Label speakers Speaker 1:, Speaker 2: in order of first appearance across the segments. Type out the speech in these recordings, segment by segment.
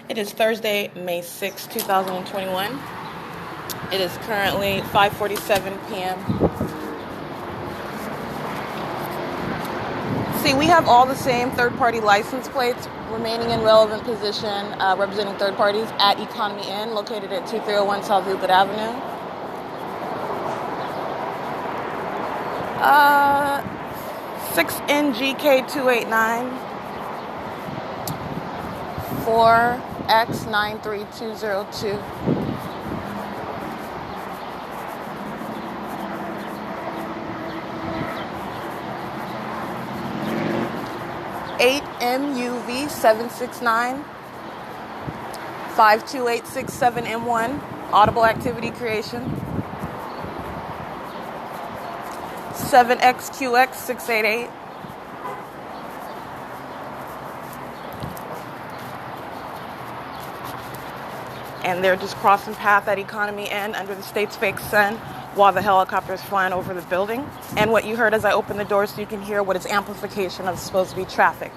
Speaker 1: It is Thursday, May 6, 2021. It is currently 5:47 p.m. See, we have all the same third-party license plates remaining in relevant position, representing third parties at Economy Inn, located at 2301 South Euclid Avenue. 6NGK289 4X93202. MUV 769 52867M1 Audible Activity Creation 7XQX 688 and they're just crossing path at Economy Inn under the state's fake sun while the helicopter is flying over the building. And what you heard as I opened the door so you can hear what is amplification of supposed to be traffic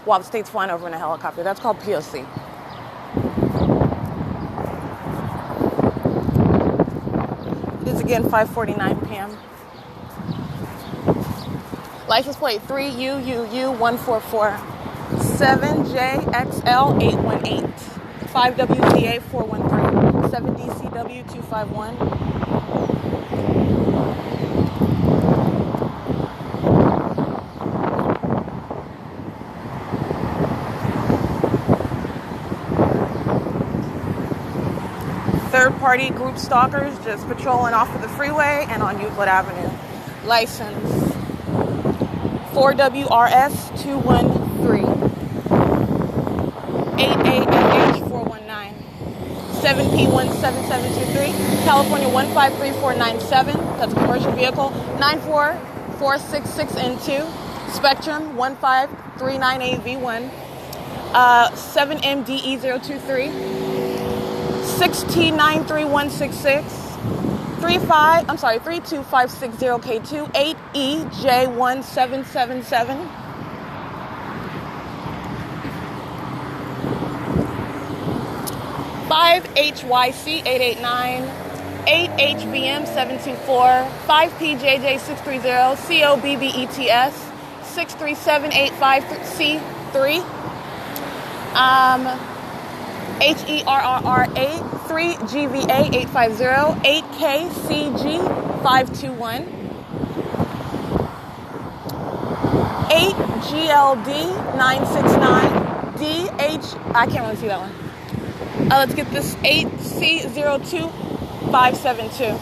Speaker 1: while the state's flying over in a helicopter. That's called P.O.C. It is again 5:49 p.m. License plate 3UUU144 7JXL818 5WZA413 7DCW251 Third-party group stalkers just patrolling off of the freeway and on Euclid Avenue. License 4WRS213 8AMH419 7P17723 California 153497. That's a commercial vehicle. 94466N2 Spectrum 15398V1 7MDE023 6T93166 32560K2 8EJ1777 5HYC889 8HBM724 5PJJ630 COBBETS 637853C3 HERRR8 3GVA850 8KCG521 8GLD969 DH I can't really see that one. Let's get this 8C02572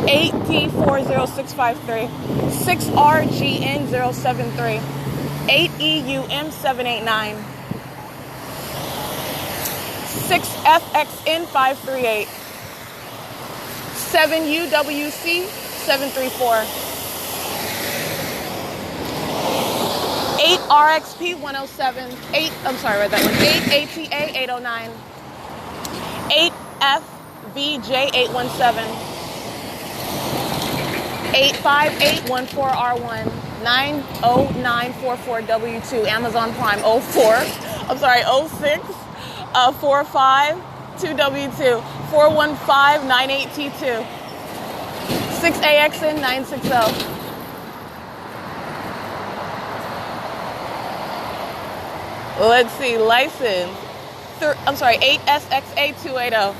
Speaker 1: 8D40653 6RGN073 8EUM789 6FXN538 7UWC734 8RXP107 8ATA809 8FVJ817 85814R1 90944W2 Amazon Prime 06 45 2W2 41598T2 6AXN 960. Let's see, license 8SXA 280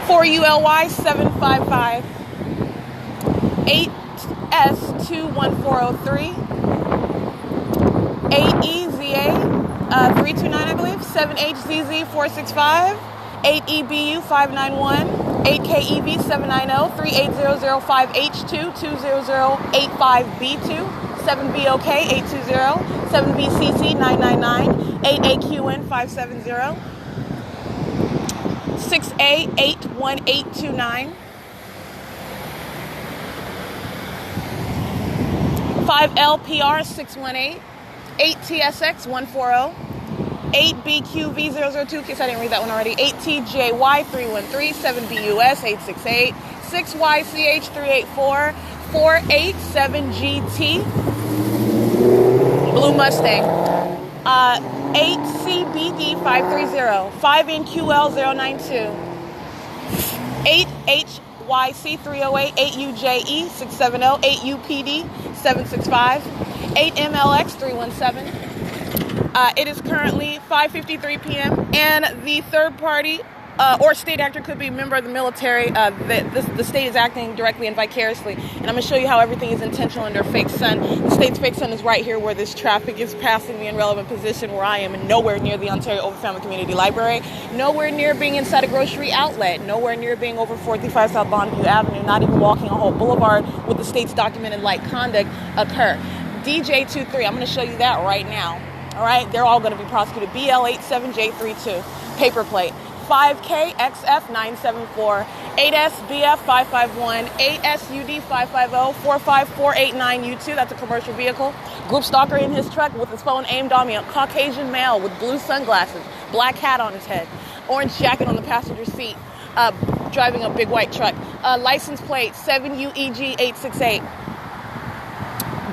Speaker 1: 4ULY 755 8S21403 8EZA 329, I believe, 7HZZ 465, 8EBU 591, 8KEV 790, 38005H2 7BOK 820, 7BCC 999, 8AQN 570, 6A81829, 5LPR 618, 8TSX 140, 8BQV002, in case I didn't read that one already, 8TJY 313, 7BUS 868, 6YCH 384, 487GT, Blue Mustang. 8CBD530, 5NQL092, 8HYC308, 8UJE670, 8UPD765, 8MLX317. It is currently 5:53 p.m. and the third party or state actor could be a member of the military. The state is acting directly and vicariously. And I'm going to show you how everything is intentional under fake sun. The state's fake sun is right here where this traffic is passing me in relevant position where I am, and nowhere near the Ontario Open Family Community Library, nowhere near being inside a grocery outlet, nowhere near being over 45 South Bonneview Avenue, not even walking a whole boulevard with the state's documented light conduct occur. DJ23, I'm going to show you that right now. All right, they're all going to be prosecuted. BL87J32, paper plate. 5KXF974, 8SBF551, 8SUD550, 45489U2. That's a commercial vehicle. Group stalker in his truck with his phone aimed on me. A Caucasian male with blue sunglasses, black hat on his head, orange jacket on the passenger seat, driving a big white truck. License plate 7UEG868.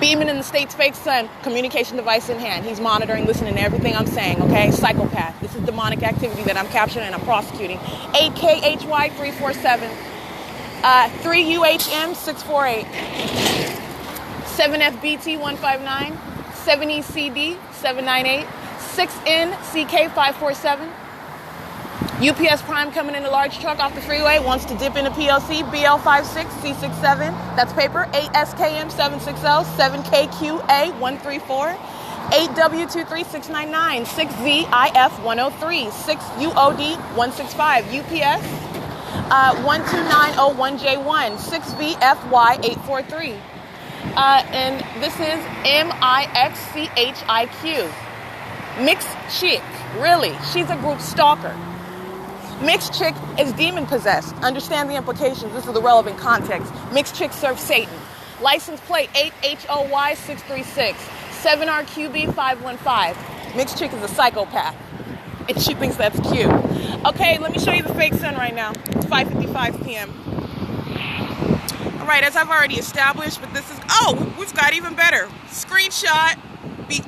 Speaker 1: Beaming in the state's fake sun, communication device in hand. He's monitoring, listening to everything I'm saying, okay? Psychopath. This is demonic activity that I'm capturing and I'm prosecuting. 8KHY347, 3UHM648, 7FBT159, 7ECD798, 6NCK547, UPS Prime coming in a large truck off the freeway, wants to dip into P.O.C. BL56C67, that's paper, 8SKM760, 7KQA134, 8W23699, 6ZIF103, 6UOD165, UPS 12901J1, 6VFY843, and this is MIXCHIQ, mixed chick, really, she's a group stalker. Mixed chick is demon possessed. Understand the implications. This is the relevant context. Mixed chick serves Satan. License plate 8HOY636, 7RQB515. Mixed chick is a psychopath. And she thinks that's cute. Okay, let me show you the fake sun right now. It's 5:55 p.m. All right, as I've already established, but this is, we've got even better. Screenshot.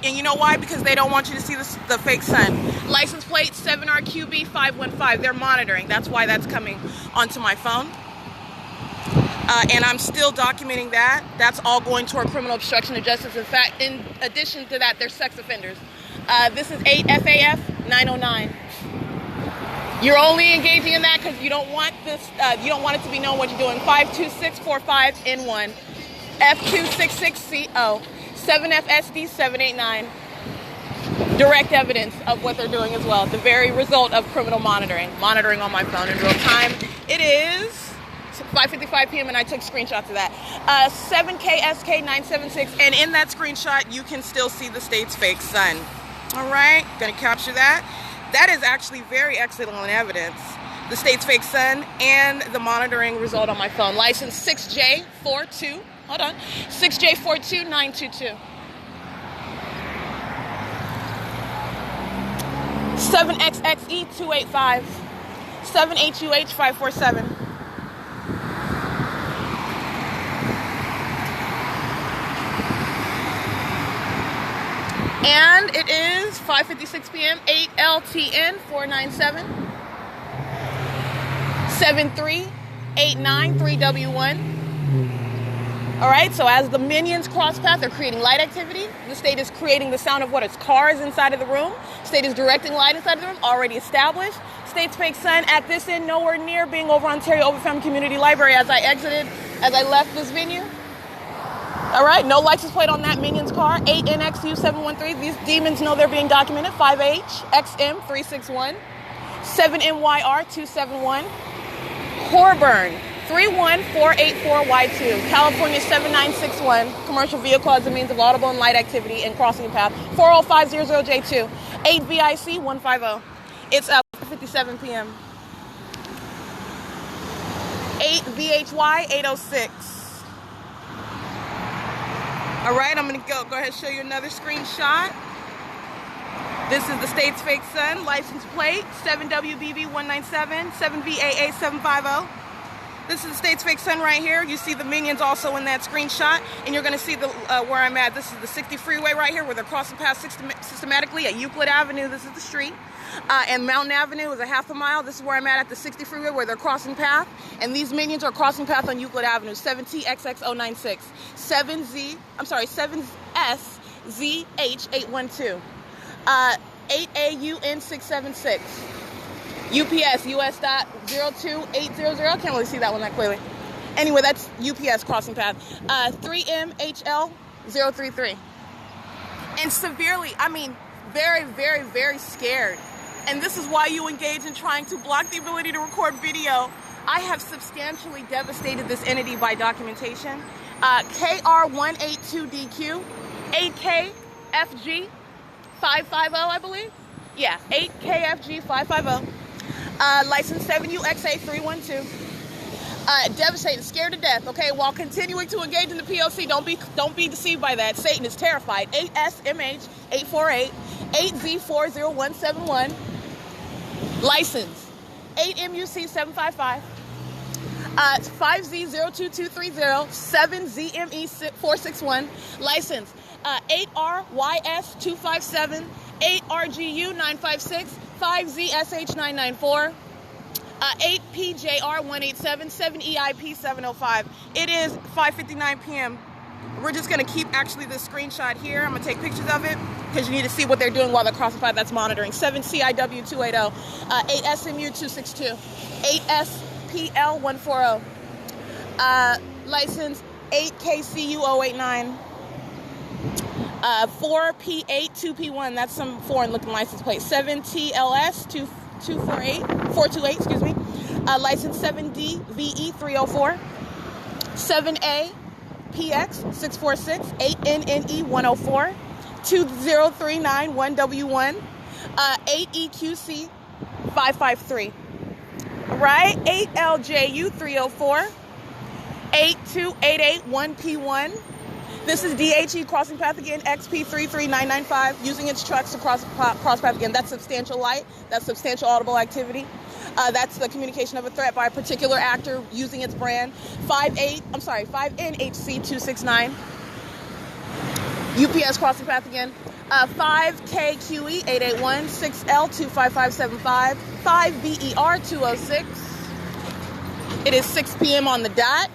Speaker 1: And you know why? Because they don't want you to see the fake sun. License plate 7RQB515. They're monitoring. That's why that's coming onto my phone. And I'm still documenting that. That's all going toward criminal obstruction of justice. In fact, in addition to that, they're sex offenders. This is 8FAF909. You're only engaging in that because you don't want this. You don't want it to be known what you're doing. 52645N1, F266CO. 7FSD789, direct evidence of what they're doing as well. The very result of criminal monitoring on my phone in real time. It is 5:55 p.m. and I took screenshots of that. 7KSK976, and in that screenshot, you can still see the state's fake sun. All right, gonna capture that. That is actually very excellent evidence. The state's fake sun and the monitoring result on my phone. License 6J42. Hold on. 6J42922. 7XXE285. 7HUH547. And it is 5:56 p.m. 8LTN497. 73893W1. All right, so as the minions cross path, they're creating light activity. The state is creating the sound of what? It's cars inside of the room. State is directing light inside of the room, already established. State's fake sun at this end, nowhere near being over Ontario Open Family Community Library as I left this venue. All right, no license plate on that minion's car. 8NXU713. These demons know they're being documented. 5HXM361. 7NYR271. Horburn. 31484Y2, California 7961, commercial vehicle as a means of audible and light activity in crossing path, 40500J2, 8VIC150. It's 57 p.m. 8VHY806. All right, I'm gonna go ahead and show you another screenshot. This is the state's fake sun, license plate 7WBB197, 7VAA750. This is the States Fake Sun right here. You see the minions also in that screenshot, and you're going to see the where I'm at. This is the 60 freeway right here, where they're crossing paths systematically at Euclid Avenue. This is the street. And Mountain Avenue is a half a mile. This is where I'm at the 60 freeway, where they're crossing path. And these minions are crossing path on Euclid Avenue. 7TXX096. 7SZH812. 8AUN676. UPS, U.S.02800. I can't really see that one that clearly. Anyway, that's UPS crossing path. 3MHL033. And severely, I mean, very, very, very scared. And this is why you engage in trying to block the ability to record video. I have substantially devastated this entity by documentation. KR182DQ, 8KFG 550, I believe. Yeah, 8KFG 550. License 7UXA312. Devastated, scared to death, okay, while continuing to engage in the P.O.C. Don't be deceived by that. Satan is terrified. 8SMH848, 8Z40171. License 8MUC755, 5Z02230, 7ZME461. License 8RYS257, 8RGU956, 5ZSH994, 8PJR187, 7EIP705. It is 5:59 p.m. We're just going to keep actually this screenshot here. I'm going to take pictures of it because you need to see what they're doing while they're crossing path. That's monitoring. 7CIW280, 8SMU262, 8SPL140, license 8KCU089, 4P82P1. That's some foreign looking license plate. 7TLS428, excuse me. License 7DVE304, 7APX646, 8NNE104, 20391W1, 8EQC553. Right? 8LJU304, 82881P1. This is DHE crossing path again, XP33995, using its trucks to cross path again. That's substantial light. That's substantial audible activity. That's the communication of a threat by a particular actor using its brand. 5NHC269. UPS crossing path again. 5KQE881, 6L25575, 5BER206. It is 6 p.m. on the dot.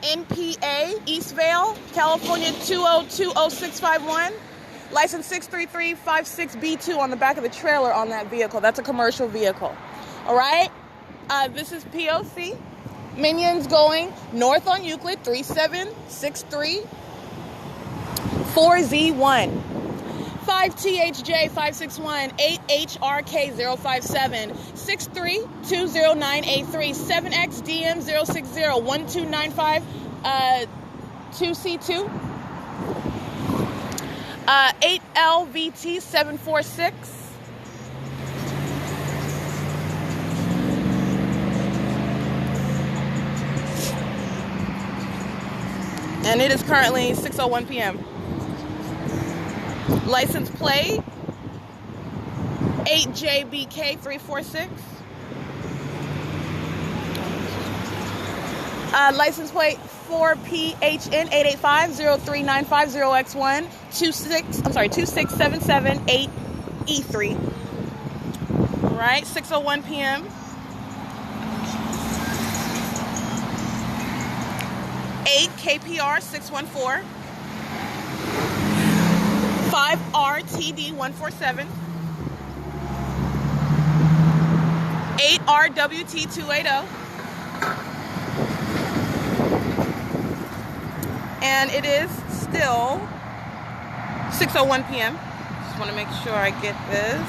Speaker 1: NPA, Eastvale, California 2020651. License 63356B2 on the back of the trailer on that vehicle. That's a commercial vehicle. All right? This is P.O.C. Minions going north on Euclid, 3763 4Z1. 5THJ561, 8HRK057, 6320983, 7XDM060, 1295, 2C2, 8LVT746, and it is currently 6:01 p.m. License plate 8JBK346. License plate 4PHN88503950X1 26778E3. All right, 6:01 p.m. 8KPR614. 5RTD147, 8RWT280, and it is still 6:01 p.m. Just want to make sure I get this.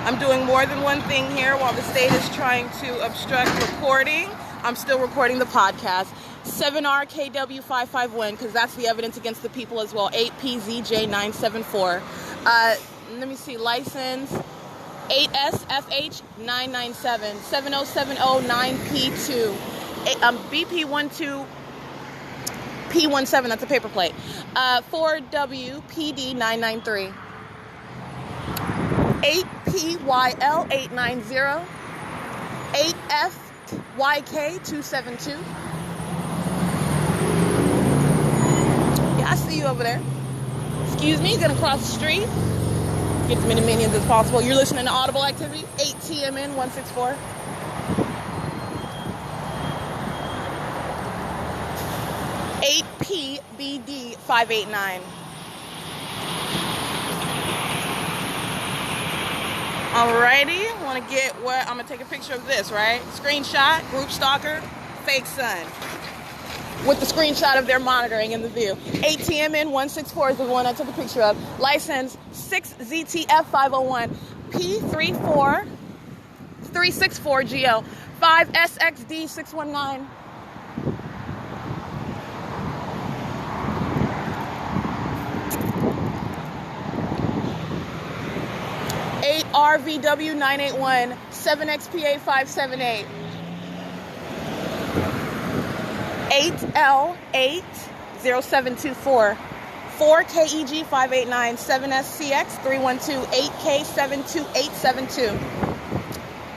Speaker 1: I'm doing more than one thing here while the state is trying to obstruct recording. I'm still recording the podcast. 7RKW551, because that's the evidence against the people as well. 8PZJ974. Let me see. License 8SFH997. 70709P2. BP12 P17. That's a paper plate. 4WPD993. 8PYL890. 8F YK272. Yeah, I see you over there. Excuse me, gonna cross the street. Get as many minions as possible. You're listening to Audible Activity, 8TMN 164. PBD 589. Alrighty, want to get what I'm gonna take a picture of this, right? Screenshot, group stalker, fake son. With the screenshot of their monitoring in the view. 8TMN 164 is the one I took a picture of. License 6ZTF 501 P34 364GL 5SXD 619. 8RVW 981 7XPA 578 8L8 0724 4KEG 589 7SCX 312 8K72872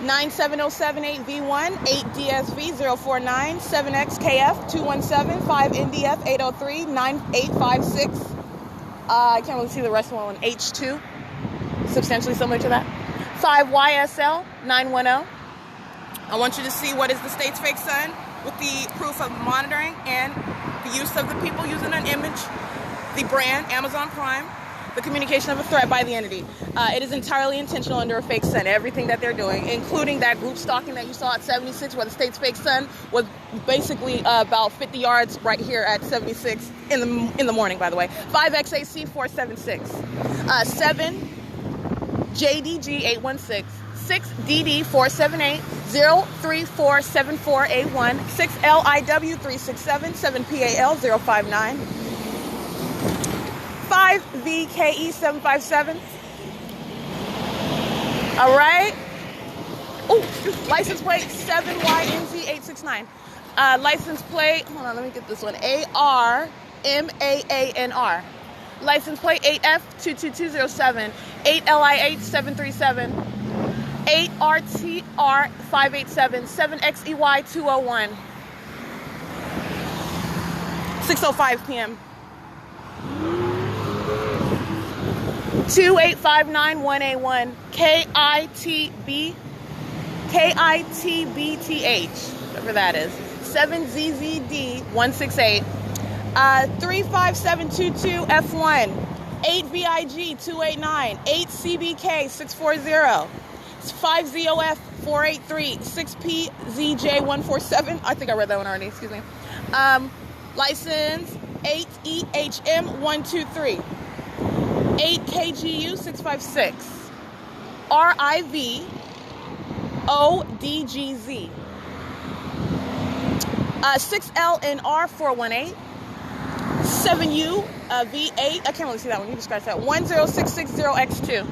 Speaker 1: 97078 V1 8DSV 049 7XKF 217 5NDF 803 9856. I can't really see the rest of one. H2. Substantially similar to that. 5YSL 910. I want you to see what is the state's fake son with the proof of monitoring and the use of the people using an image, the brand, Amazon Prime, the communication of a threat by the entity. It is entirely intentional under a fake son, everything that they're doing, including that group stalking that you saw at 76, where the state's fake son was basically about 50 yards right here at 76 in the morning, by the way. 5XAC 476. 7 JDG 816, 6DD 478, 03474A1, 6LIW 367, 7PAL 059, 5VKE 757. All right. Oh, license plate 7YNZ 869. License plate, hold on, let me get this one. ARMAANR. License plate 8F22207, 8LI8 737, 8RTR 587, 7XEY 201. 6:05 p.m. 28591A1 KITBTH, whatever that is. 7ZZD 168. 35722 F1, 8VIG 289, 8CBK 640, 5ZOF 483, 6PZJ 147. I think I read that one already, excuse me. License 8EHM 123, 8KGU 656, RIV ODGZ, 6LNR 418. 7U V8, I can't really see that one, you can scratch that. 10660X2.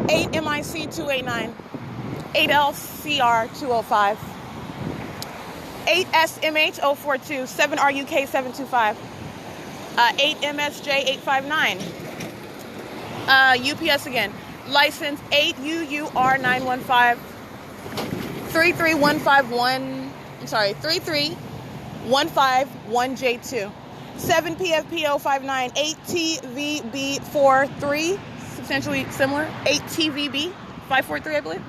Speaker 1: 8MIC 289. 8LCR 205. 8SMH 042. 7RUK 725. 8MSJ 859. UPS again. License 8UUR 915. 33151. I'm sorry, 33151J2. 7PFPO59, 8TVB43, substantially similar. 8TVB 543, I believe.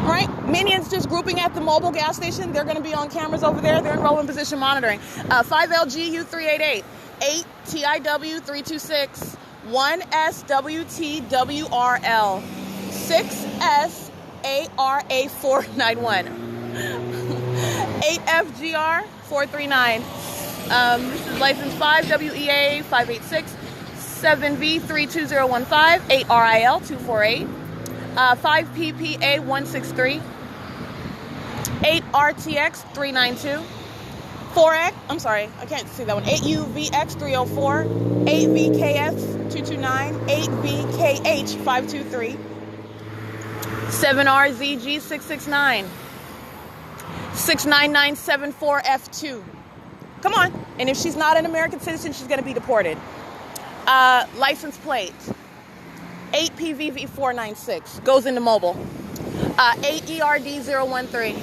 Speaker 1: All right, minions just grouping at the mobile gas station. They're going to be on cameras over there. They're in rolling position monitoring. 5LGU388, 8TIW326, 1SWTWRL, 6SARA491, 8FGR 439. This is license 5WEA 586, 7V32015, 8RIL 248, 5PPA 163, 8RTX 392, 4X, I'm sorry, I can't see that one, 8UVX 304, 8VKS 229, 8VKH 523, 7RZG 669, 69974F2. Come on. And if she's not an American citizen, she's going to be deported. License plate 8PVV496 goes into MOBIL. 8ERD013.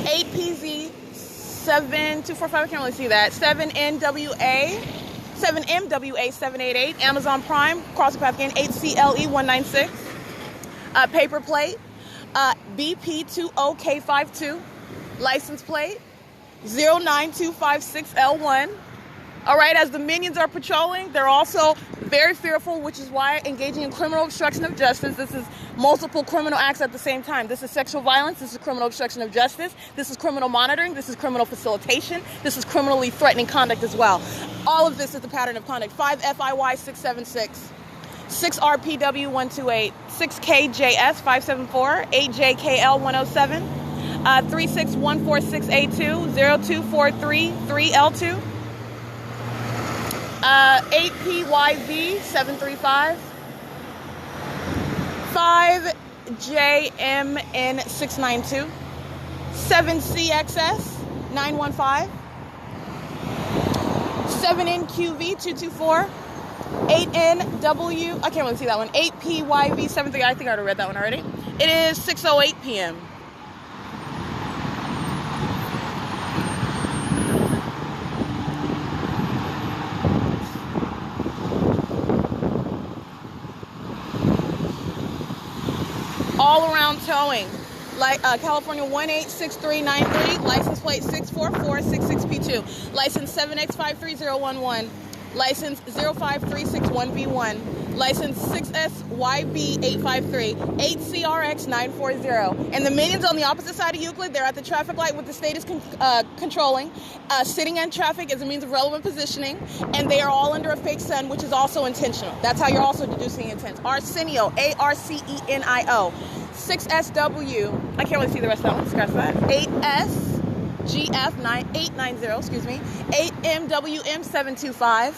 Speaker 1: 8PZ7245, I can't really see that. 7MWA788, Amazon Prime, crossing path again, 8CLE196. Paper plate, BP20K52, license plate, 09256L1. All right, as the minions are patrolling, they're also very fearful, which is why engaging in criminal obstruction of justice. This is multiple criminal acts at the same time. This is sexual violence. This is criminal obstruction of justice. This is criminal monitoring. This is criminal facilitation. This is criminally threatening conduct as well. All of this is the pattern of conduct. 5FIY676, 6RPW128, 6KJS574, 8JKL107, 3614682, 02433L2. 8PYV735, 5JMN692, 7CXS915, 7NQV224, 8NW, I can't really see that one, 8PYV73, I think I already read that one already. It is 6:08 p.m. All around towing, like California 186393, license plate 64466P2, license 7X53011, license 05361V1, license 6SYB853, 8CRX940. And the minions on the opposite side of Euclid, they're at the traffic light with the state is controlling. Sitting in traffic is a means of relevant positioning, and they are all under a fake sun, which is also intentional. That's how you're also deducing intent. Arsenio, ARCENIO, 6SW, I can't really see the rest of that one, scratch that, 8SGF890, excuse me, 8MWM725,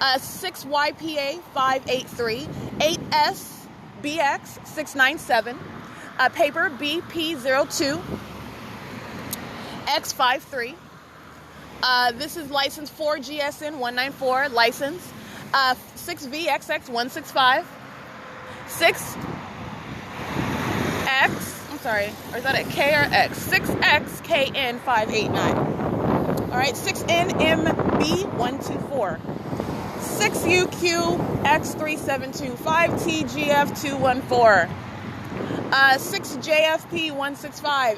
Speaker 1: 6YPA583, 8SBX697, paper BP02X53. This is license 4GSN194, license 6VXX165, 6X, I'm sorry, or is that a K or X? 6XKN589. All right, 6NMB124. 6UQX3725, 5TGF214, 6JFP165,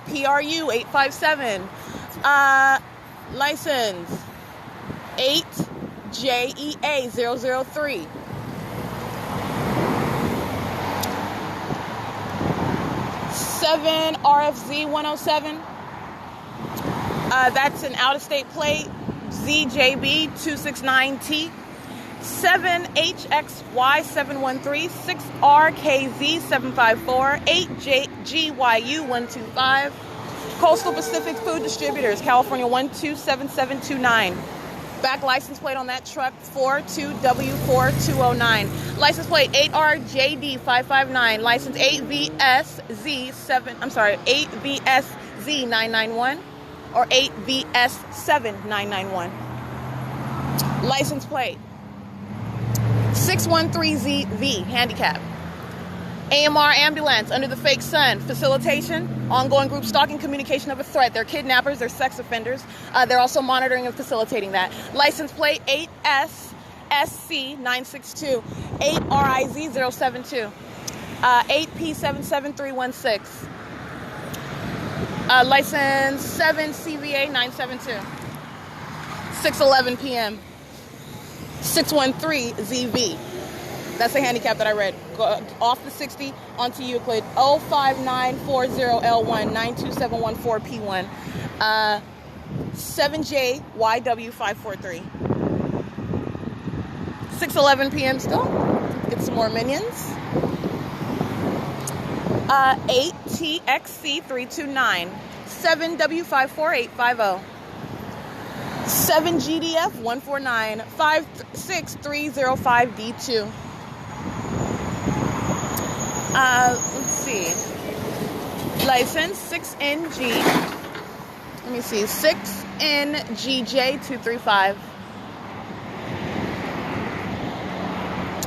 Speaker 1: 8PRU857, license 8JEA003, 7RFZ107, that's an out-of-state plate, ZJB269T, 7HXY713, 6RKZ754, 8GYU125, Coastal Pacific Food Distributors, California 127729. Back license plate on that truck 42W4209. License plate 8RJD559. License 8VSZ991 or 8VS7991. License plate 613ZV, handicap. AMR ambulance under the fake sun, facilitation, ongoing group stalking, communication of a threat. They're kidnappers, they're sex offenders. They're also monitoring and facilitating that. License plate 8SSC962, 8RIZ072, 8P77316. License 7CVA972, 6:11 p.m. 613ZV. That's the handicap that I read. Go off the 60 onto Euclid. 05940L1 92714P1. 7JYW543. 6:11 p.m. still. Get some more minions. 8TXC329. 7W54850. 7GDF149. 56305D2. Let's see. License 6NG. Let me see. 6NGJ235.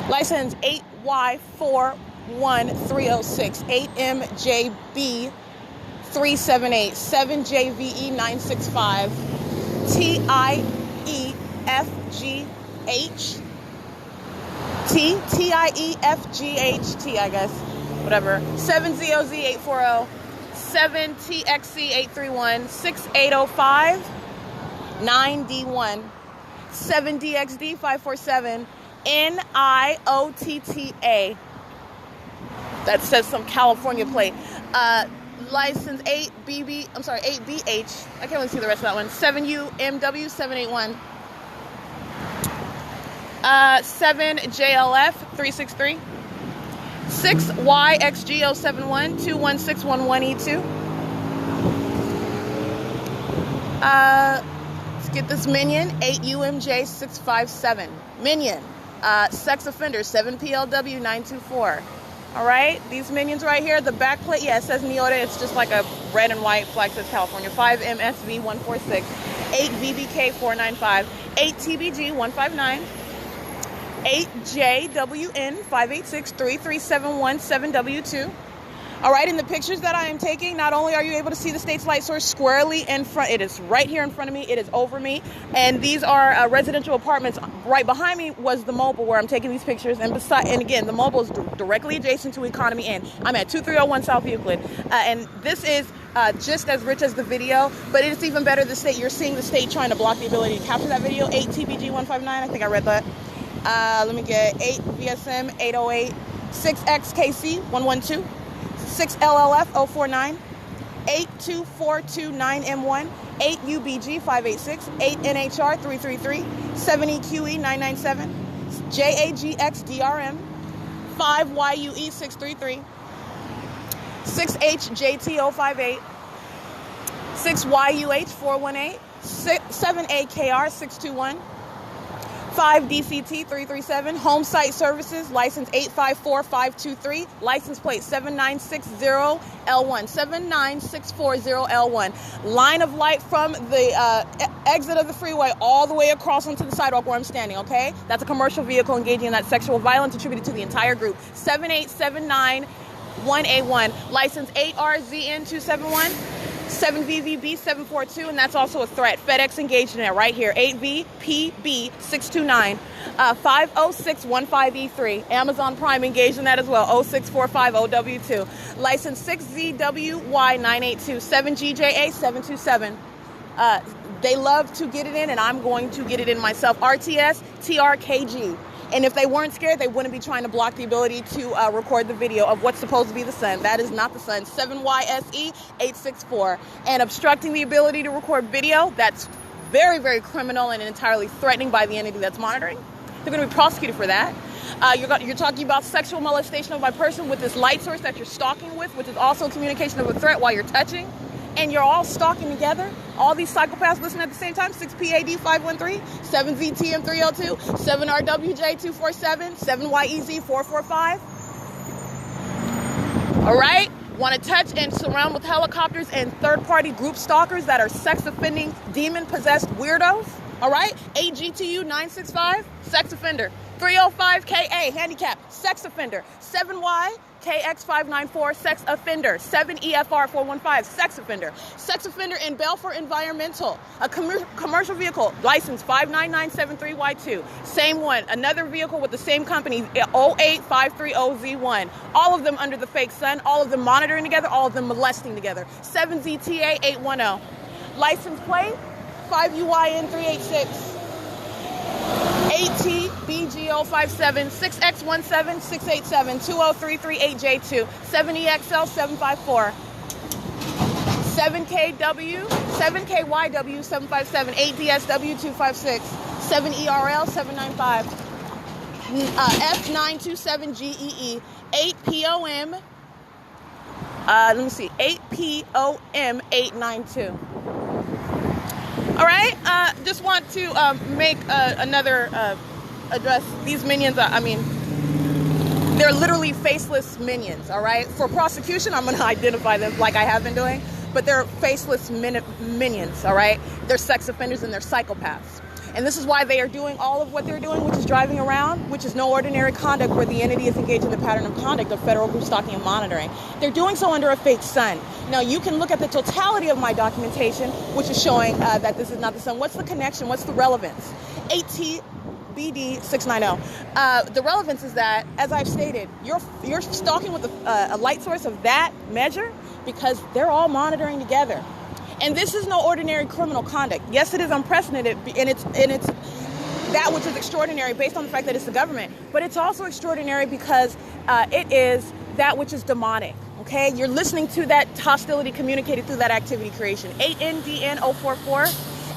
Speaker 1: License 8 7Y41306, 8MJB 378, 7JVE 965, TIEFGH TIEFGHT, I guess, whatever, 7ZOZ 840, 7TXC 831, 6805 9D1, 7DXD 547, NIOTTA. That says some California plate. License 8BH. I can't really see the rest of that one. 7UMW 781. 7JLF 363. 6YXG071 21611E2. Let's get this minion. 8UMJ 657. Minion. Sex offender 7PLW 924. All right, these minions right here, the back plate, yeah, it says Neota. It's just like a red and white flag, says California. 5MSV 146, 8VBK 495, 8TBG 159, 8JWN 586 3371 7W2. All right, in the pictures that I am taking, not only are you able to see the state's light source squarely in front, it is right here in front of me, it is over me, and these are residential apartments. Right behind me was the MOBIL where I'm taking these pictures, and again, the MOBIL is directly adjacent to Economy Inn. I'm at 2301 South Euclid, and this is just as rich as the video, but it's even better you're seeing the state trying to block the ability to capture that video. 8TBG 159, I think I read that. Let me get 8VSM 808, 6XKC 112, 6LLF 049, 82429M1, 8UBG 586, 8NHR 333, 7EQE 997, JAGXDRM 5YUE 633, 6HJT 058, 6YUH 418, 7AKR 621, 5DCT 337, Home Site Services, license 854523, license plate 7960L1, 79640L1. Line of light from the exit of the freeway all the way across onto the sidewalk where I'm standing, okay? That's a commercial vehicle engaging in that sexual violence attributed to the entire group. 78791A1, license 8RZN271. 7VVB 742, and that's also a threat. FedEx engaged in it right here. 8VPB 629, 50615E3. Amazon Prime engaged in that as well. 0645OW2. License 6ZWY982, 7GJA 727. They love to get it in, and I'm going to get it in myself. RTS TRKG. And if they weren't scared, they wouldn't be trying to block the ability to record the video of what's supposed to be the sun. That is not the sun. 7YSE 864. And obstructing the ability to record video, that's very, very criminal and entirely threatening by the entity that's monitoring. They're going to be prosecuted for that. You're talking about sexual molestation of my person with this light source that you're stalking with, which is also communication of a threat while you're touching. And you're all stalking together. All these psychopaths listening at the same time. 6PAD 513, 7ZTM 302, 7RWJ 247, 7YEZ 445. All right? Want to touch and surround with helicopters and third-party group stalkers that are sex-offending, demon-possessed weirdos? All right? AGTU 965, sex offender. 305KA, handicap, sex offender. 7Y KX594, sex offender. 7EFR 415, sex offender. Sex offender in Belfour Environmental, a commercial vehicle, license 59973Y2. Same one, another vehicle with the same company, 08530Z1. All of them under the fake sun, all of them monitoring together, all of them molesting together. 7ZTA 810. License plate 5UYN386. 8TBG057, 6X17, 687, 20338J2, 7EXL 754, 7KW, 7KYW 757, 8DSW 256, 7ERL 795, F927GEE, 8POM, 8POM 892. All right, just want to make another address. These minions, they're literally faceless minions, all right? For prosecution, I'm going to identify them like I have been doing, but they're faceless minions, all right? They're sex offenders and they're psychopaths. And this is why they are doing all of what they're doing, which is driving around, which is no ordinary conduct where the entity is engaged in the pattern of conduct of federal group stalking and monitoring. They're doing so under a fake sun. Now, you can look at the totality of my documentation, which is showing that this is not the sun. What's the connection? What's the relevance? ATBD 690. The relevance is that, as I've stated, you're stalking with a light source of that measure because they're all monitoring together. And this is no ordinary criminal conduct. Yes, it is unprecedented, and it's that which is extraordinary based on the fact that it's the government. But it's also extraordinary because it is that which is demonic. Okay, you're listening to that hostility communicated through that activity creation. 8NDN044,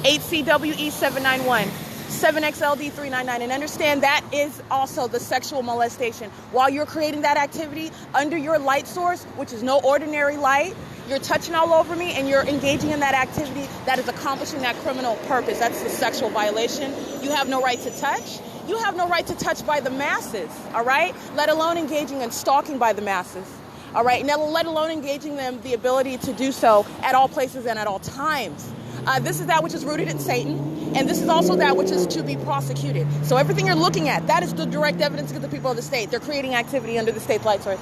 Speaker 1: 8CWE791. 7XLD399, and understand that is also the sexual molestation. While you're creating that activity under your light source, which is no ordinary light, you're touching all over me and you're engaging in that activity that is accomplishing that criminal purpose. That's the sexual violation. You have no right to touch. You have no right to touch by the masses, all right? Let alone engaging in stalking by the masses, all right? Now, let alone engaging them the ability to do so at all places and at all times. This is that which is rooted in Satan, and this is also that which is to be prosecuted. So everything you're looking at, that is the direct evidence against the people of the state. They're creating activity under the state's light source.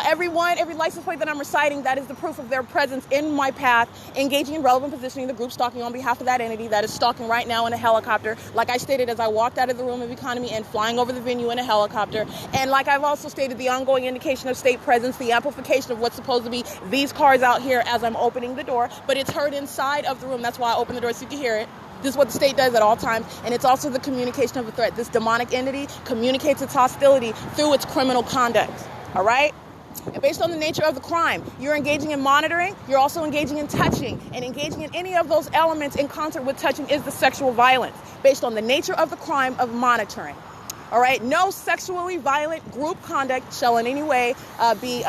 Speaker 1: Every license plate that I'm reciting, that is the proof of their presence in my path, engaging in relevant positioning, the group stalking on behalf of that entity that is stalking right now in a helicopter, like I stated as I walked out of the room of economy and flying over the venue in a helicopter. And like I've also stated, the ongoing indication of state presence, the amplification of what's supposed to be these cars out here as I'm opening the door, but it's heard inside of the room. That's why I open the door so you can hear it. This is what the state does at all times, and it's also the communication of a threat. This demonic entity communicates its hostility through its criminal conduct, all right? And based on the nature of the crime, you're engaging in monitoring, you're also engaging in touching, and engaging in any of those elements in concert with touching is the sexual violence, based on the nature of the crime of monitoring. All right? No sexually violent group conduct shall in any way be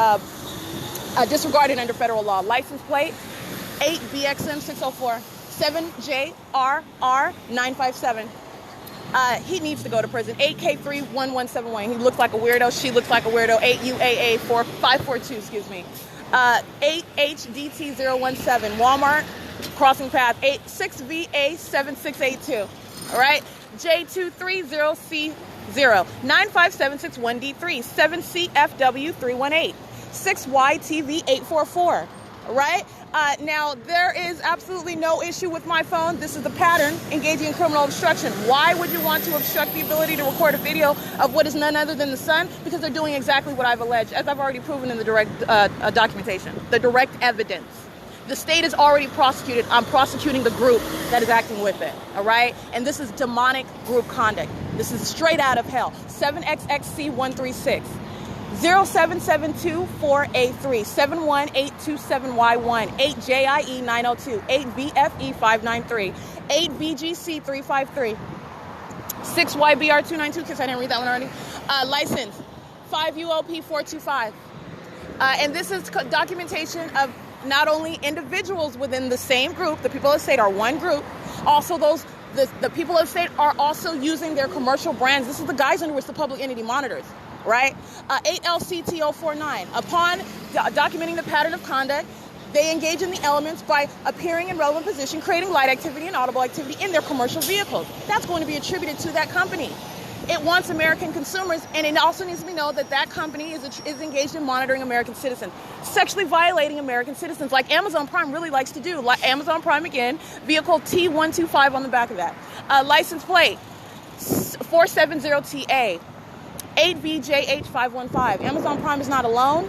Speaker 1: disregarded under federal law. License plate 8BXM604 7JRR957. He needs to go to prison. 8K31171. He looks like a weirdo. She looks like a weirdo. 8UAA4542, excuse me. 8HDT017. Walmart, crossing path. 86VA7682. All right? J230C0. 95761D3. 7CFW318. 6YTV844. All right? Now, there is absolutely no issue with my phone. This is the pattern, engaging in criminal obstruction. Why would you want to obstruct the ability to record a video of what is none other than the sun? Because they're doing exactly what I've alleged, as I've already proven in the direct documentation, the direct evidence. The state is already prosecuted. I'm prosecuting the group that is acting with it, all right? And this is demonic group conduct. This is straight out of hell. 7XXC136. 07724A3 71827Y1 8JIE902 8VFE593 8VGC353 6YBR292 because I didn't read that one already. License 5UOP425. And this is documentation of not only individuals within the same group, the people of the state are one group, also the people of the state are also using their commercial brands. This is the guise under which the public entity monitors. Right? 8LCTO49. Upon documenting the pattern of conduct, they engage in the elements by appearing in relevant position, creating light activity and audible activity in their commercial vehicles. That's going to be attributed to that company. It wants American consumers, and it also needs to be known that that company is engaged in monitoring American citizens, sexually violating American citizens, like Amazon Prime really likes to do. Like Amazon Prime again, vehicle T125 on the back of that. License plate 470TA. 8VJH515. Amazon Prime is not alone.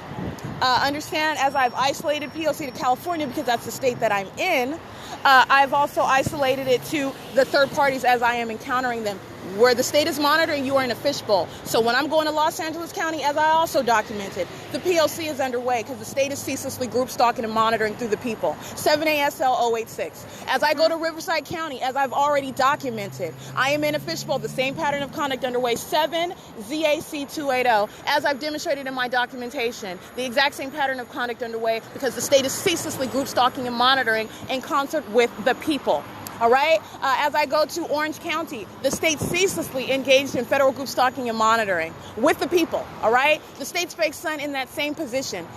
Speaker 1: Understand, as I've isolated P.O.C. to California because that's the state that I'm in, I've also isolated it to the third parties as I am encountering them. Where the state is monitoring, you are in a fishbowl. So when I'm going to Los Angeles County, as I also documented, the P.O.C. is underway because the state is ceaselessly group stalking and monitoring through the people. 7ASL086. As I go to Riverside County, as I've already documented, I am in a fishbowl, the same pattern of conduct underway. 7ZAC280. As I've demonstrated in my documentation, the exact same pattern of conduct underway because the state is ceaselessly group stalking and monitoring in concert with the people. All right. As I go to Orange County, the state ceaselessly engaged in federal group stalking and monitoring with the people. All right. The state's fake son in that same position.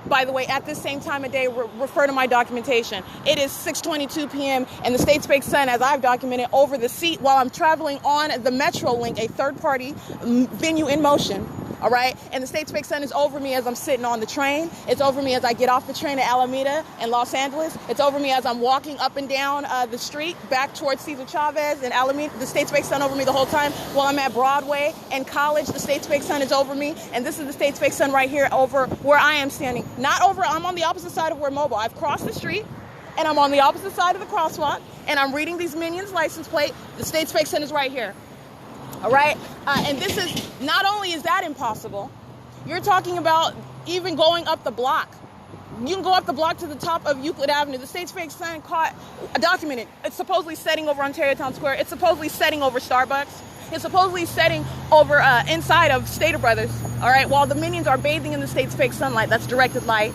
Speaker 1: By the way, at this same time of day, refer to my documentation. It is 6:22 p.m. and the state's fake son, as I've documented, over the seat while I'm traveling on the Metro Link, a third-party venue in motion. All right. And the state's fake sun is over me as I'm sitting on the train. It's over me as I get off the train at Alameda and Los Angeles. It's over me as I'm walking up and down the street back towards Cesar Chavez and Alameda. The state's fake sun over me the whole time while I'm at Broadway and College. The state's fake sun is over me. And this is the state's fake sun right here over where I am standing. I'm on the opposite side of where MOBIL. I've crossed the street and I'm on the opposite side of the crosswalk and I'm reading these minions' license plate. The state's fake sun is right here. All right. And this is not only is that impossible, you're talking about even going up the block. You can go up the block to the top of Euclid Avenue. The state's fake sign caught, documented. It's supposedly setting over Ontario Town Square. It's supposedly setting over Starbucks. It's supposedly setting over inside of Stater Brothers. All right. While the minions are bathing in the state's fake sunlight, that's directed light.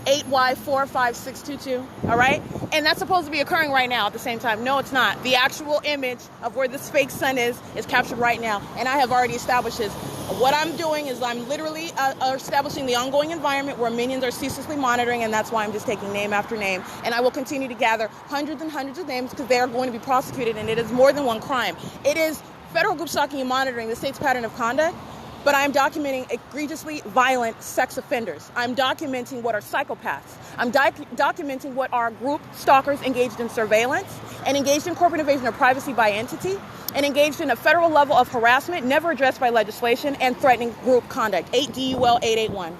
Speaker 1: 8Y45622, all right? And that's supposed to be occurring right now at the same time. No, it's not. The actual image of where this fake sun is captured right now, and I have already established this. What I'm doing is I'm literally establishing the ongoing environment where minions are ceaselessly monitoring, and that's why I'm just taking name after name. And I will continue to gather hundreds and hundreds of names because they are going to be prosecuted, and it is more than one crime. It is federal group stalking and monitoring the state's pattern of conduct. But I'm documenting egregiously violent sex offenders. I'm documenting what are psychopaths. I'm documenting what are group stalkers engaged in surveillance and engaged in corporate invasion of privacy by entity and engaged in a federal level of harassment never addressed by legislation and threatening group conduct. 8DUL 881.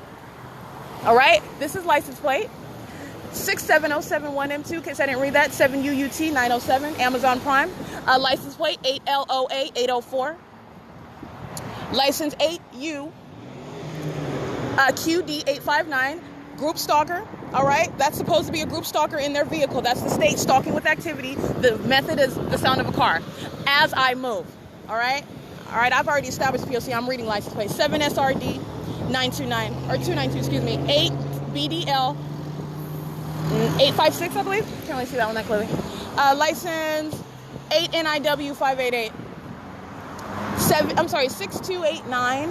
Speaker 1: All right? This is license plate 67071M2, in case I didn't read that, 7UUT 907, Amazon Prime. License plate 8LOA 804. License 8U QD 859, group stalker. All right, that's supposed to be a group stalker in their vehicle. That's the state stalking with activity. The method is the sound of a car as I move. All right, I've already established P.O.C. I'm reading license plate 7SRD 929 or 292. Excuse me, 8 BDL 856. I believe. Can't really see that one that clearly. License 8 NIW 588. 6289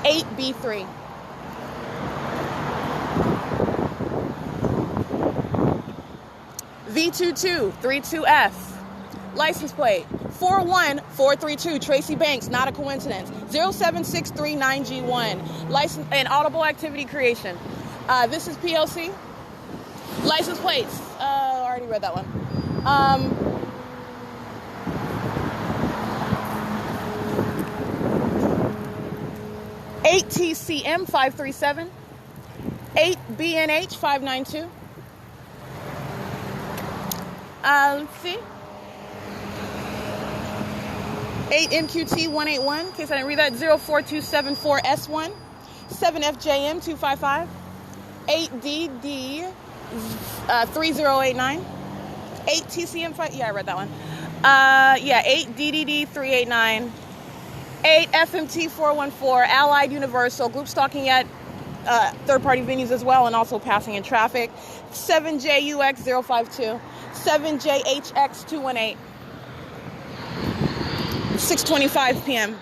Speaker 1: 8B3. V2232F. License plate 41432. Tracy Banks, not a coincidence. 07639G1. License and audible activity creation. This is P.O.C. License plates. I already read that one. 8TCM 537, 8BNH 592. Let's see. 8MQT 181, in case I didn't read that, 04274S1, 7FJM 255, 8DD 3089, 8TCM 5, yeah, I read that one. 8DDD 389. 8 FMT 414, Allied Universal, group stalking at third-party venues as well, and also passing in traffic. 7JUX 052, 7JHX 218, 6:25 p.m.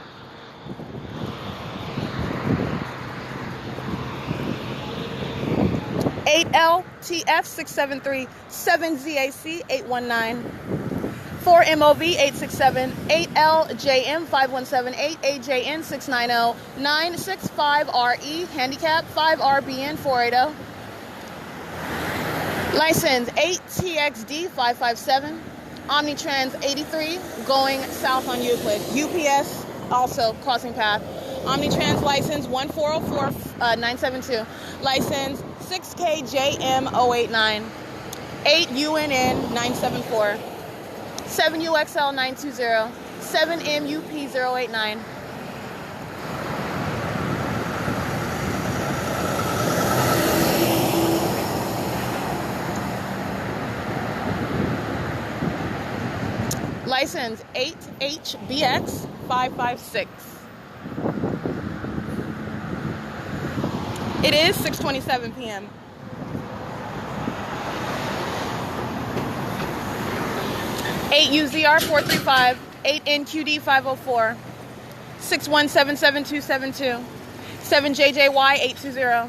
Speaker 1: Eight LTF 673, 7ZAC 819. 4 MOV 867, 8LJM 517, 8AJN 690, 965RE handicap 5RBN 480. License 8TXD 557, Omnitrans 83 going south on Euclid. UPS also crossing path. Omnitrans license 1404972. License 6KJM 089, 8UNN 974. 7UXL 920, 7MUP 089. License 8HBX 556. It is 6:27 p.m. 8UZR435, 8NQD504, 6177272, 7JJY820,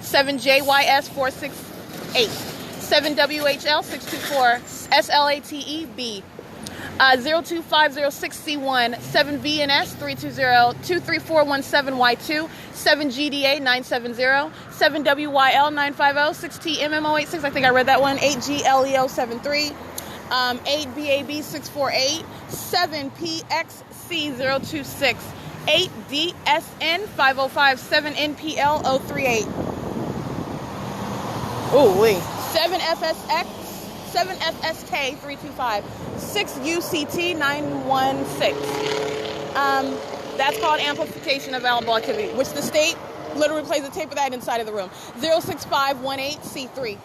Speaker 1: 7JYS468, 7WHL624, SLATEB, 02506C1, 7VNS320, 23417Y2, 7GDA970, 7WYL950, 6TMMO86, I think I read that one, 8GLEO73, 8BAB648, 7PXC026, 8DSN505, 7NPL038. Ooh, wait. 7FSX, 7FSK325, 6UCT916. That's called amplification of available activity, which the state literally plays a tape of that inside of the room. 06518C3,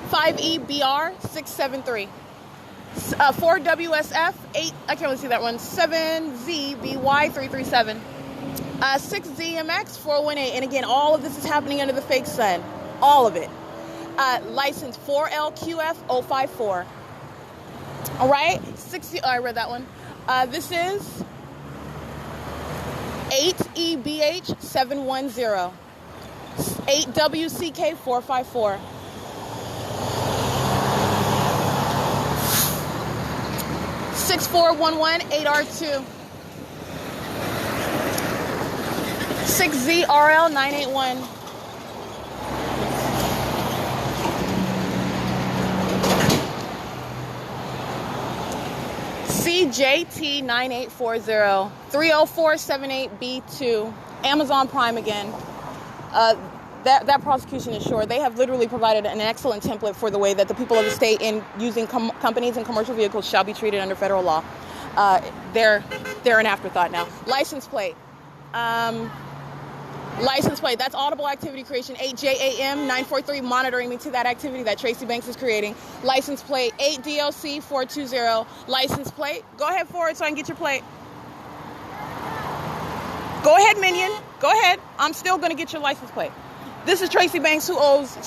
Speaker 1: 5EBR673. 4WSF 8, I can't really see that one, 7ZBY337, 6ZMX418, and again, all of this is happening under the fake sun, all of it. License 4LQF054. All right, 60. Oh, I read that one. This is 8EBH710, 8WCK454. 6411 8R2, 6ZRL 981, CJT 9840, 30478B2, Amazon Prime again. That prosecution is sure. They have literally provided an excellent template for the way that the people of the state in using companies and commercial vehicles shall be treated under federal law. They're an afterthought now. License plate. License plate. That's audible activity creation. 8JAM943 monitoring me to that activity that Tracy Banks is creating. License plate. 8DLC420. License plate. Go ahead forward so I can get your plate. Go ahead, minion. Go ahead. I'm still going to get your license plate. This is Tracy Banks,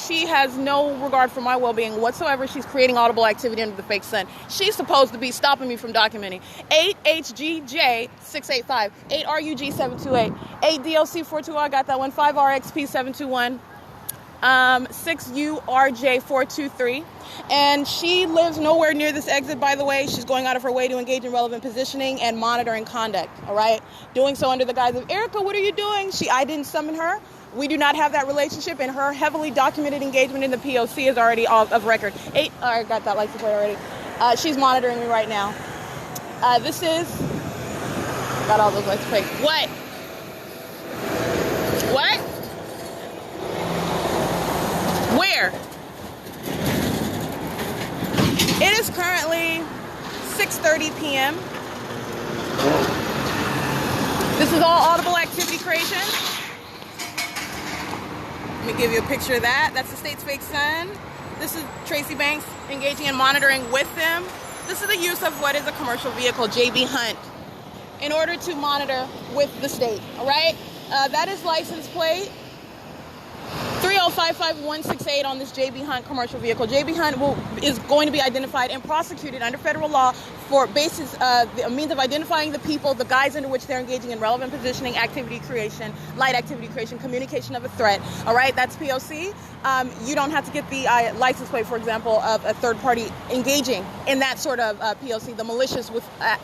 Speaker 1: she has no regard for my well-being whatsoever. She's creating audible activity under the fake sun. She's supposed to be stopping me from documenting. 8HGJ685, 8RUG728, 8DLC420, I got that one, 5RXP721, 6URJ423. And she lives nowhere near this exit, by the way. She's going out of her way to engage in relevant positioning and monitoring conduct, all right? Doing so under the guise of, Erica, what are you doing? I didn't summon her. We do not have that relationship, and her heavily documented engagement in the P.O.C. is already of record. I got that license plate already. She's monitoring me right now. This is... Got all those license plates. What? What? Where? It is currently 6:30 p.m. This is all audible activity creation. Let me give you a picture of that. That's the state's fake sun. This is Tracy Banks engaging in monitoring with them. This is the use of what is a commercial vehicle, JB Hunt, in order to monitor with the state, all right? That is license plate 3055168 on this JB Hunt commercial vehicle. JB Hunt is going to be identified and prosecuted under federal law for a means of identifying the people, the guise under which they're engaging in relevant positioning, activity creation, light activity creation, communication of a threat. All right, that's P.O.C. You don't have to get the license plate, for example, of a third party engaging in that sort of P.O.C., the malicious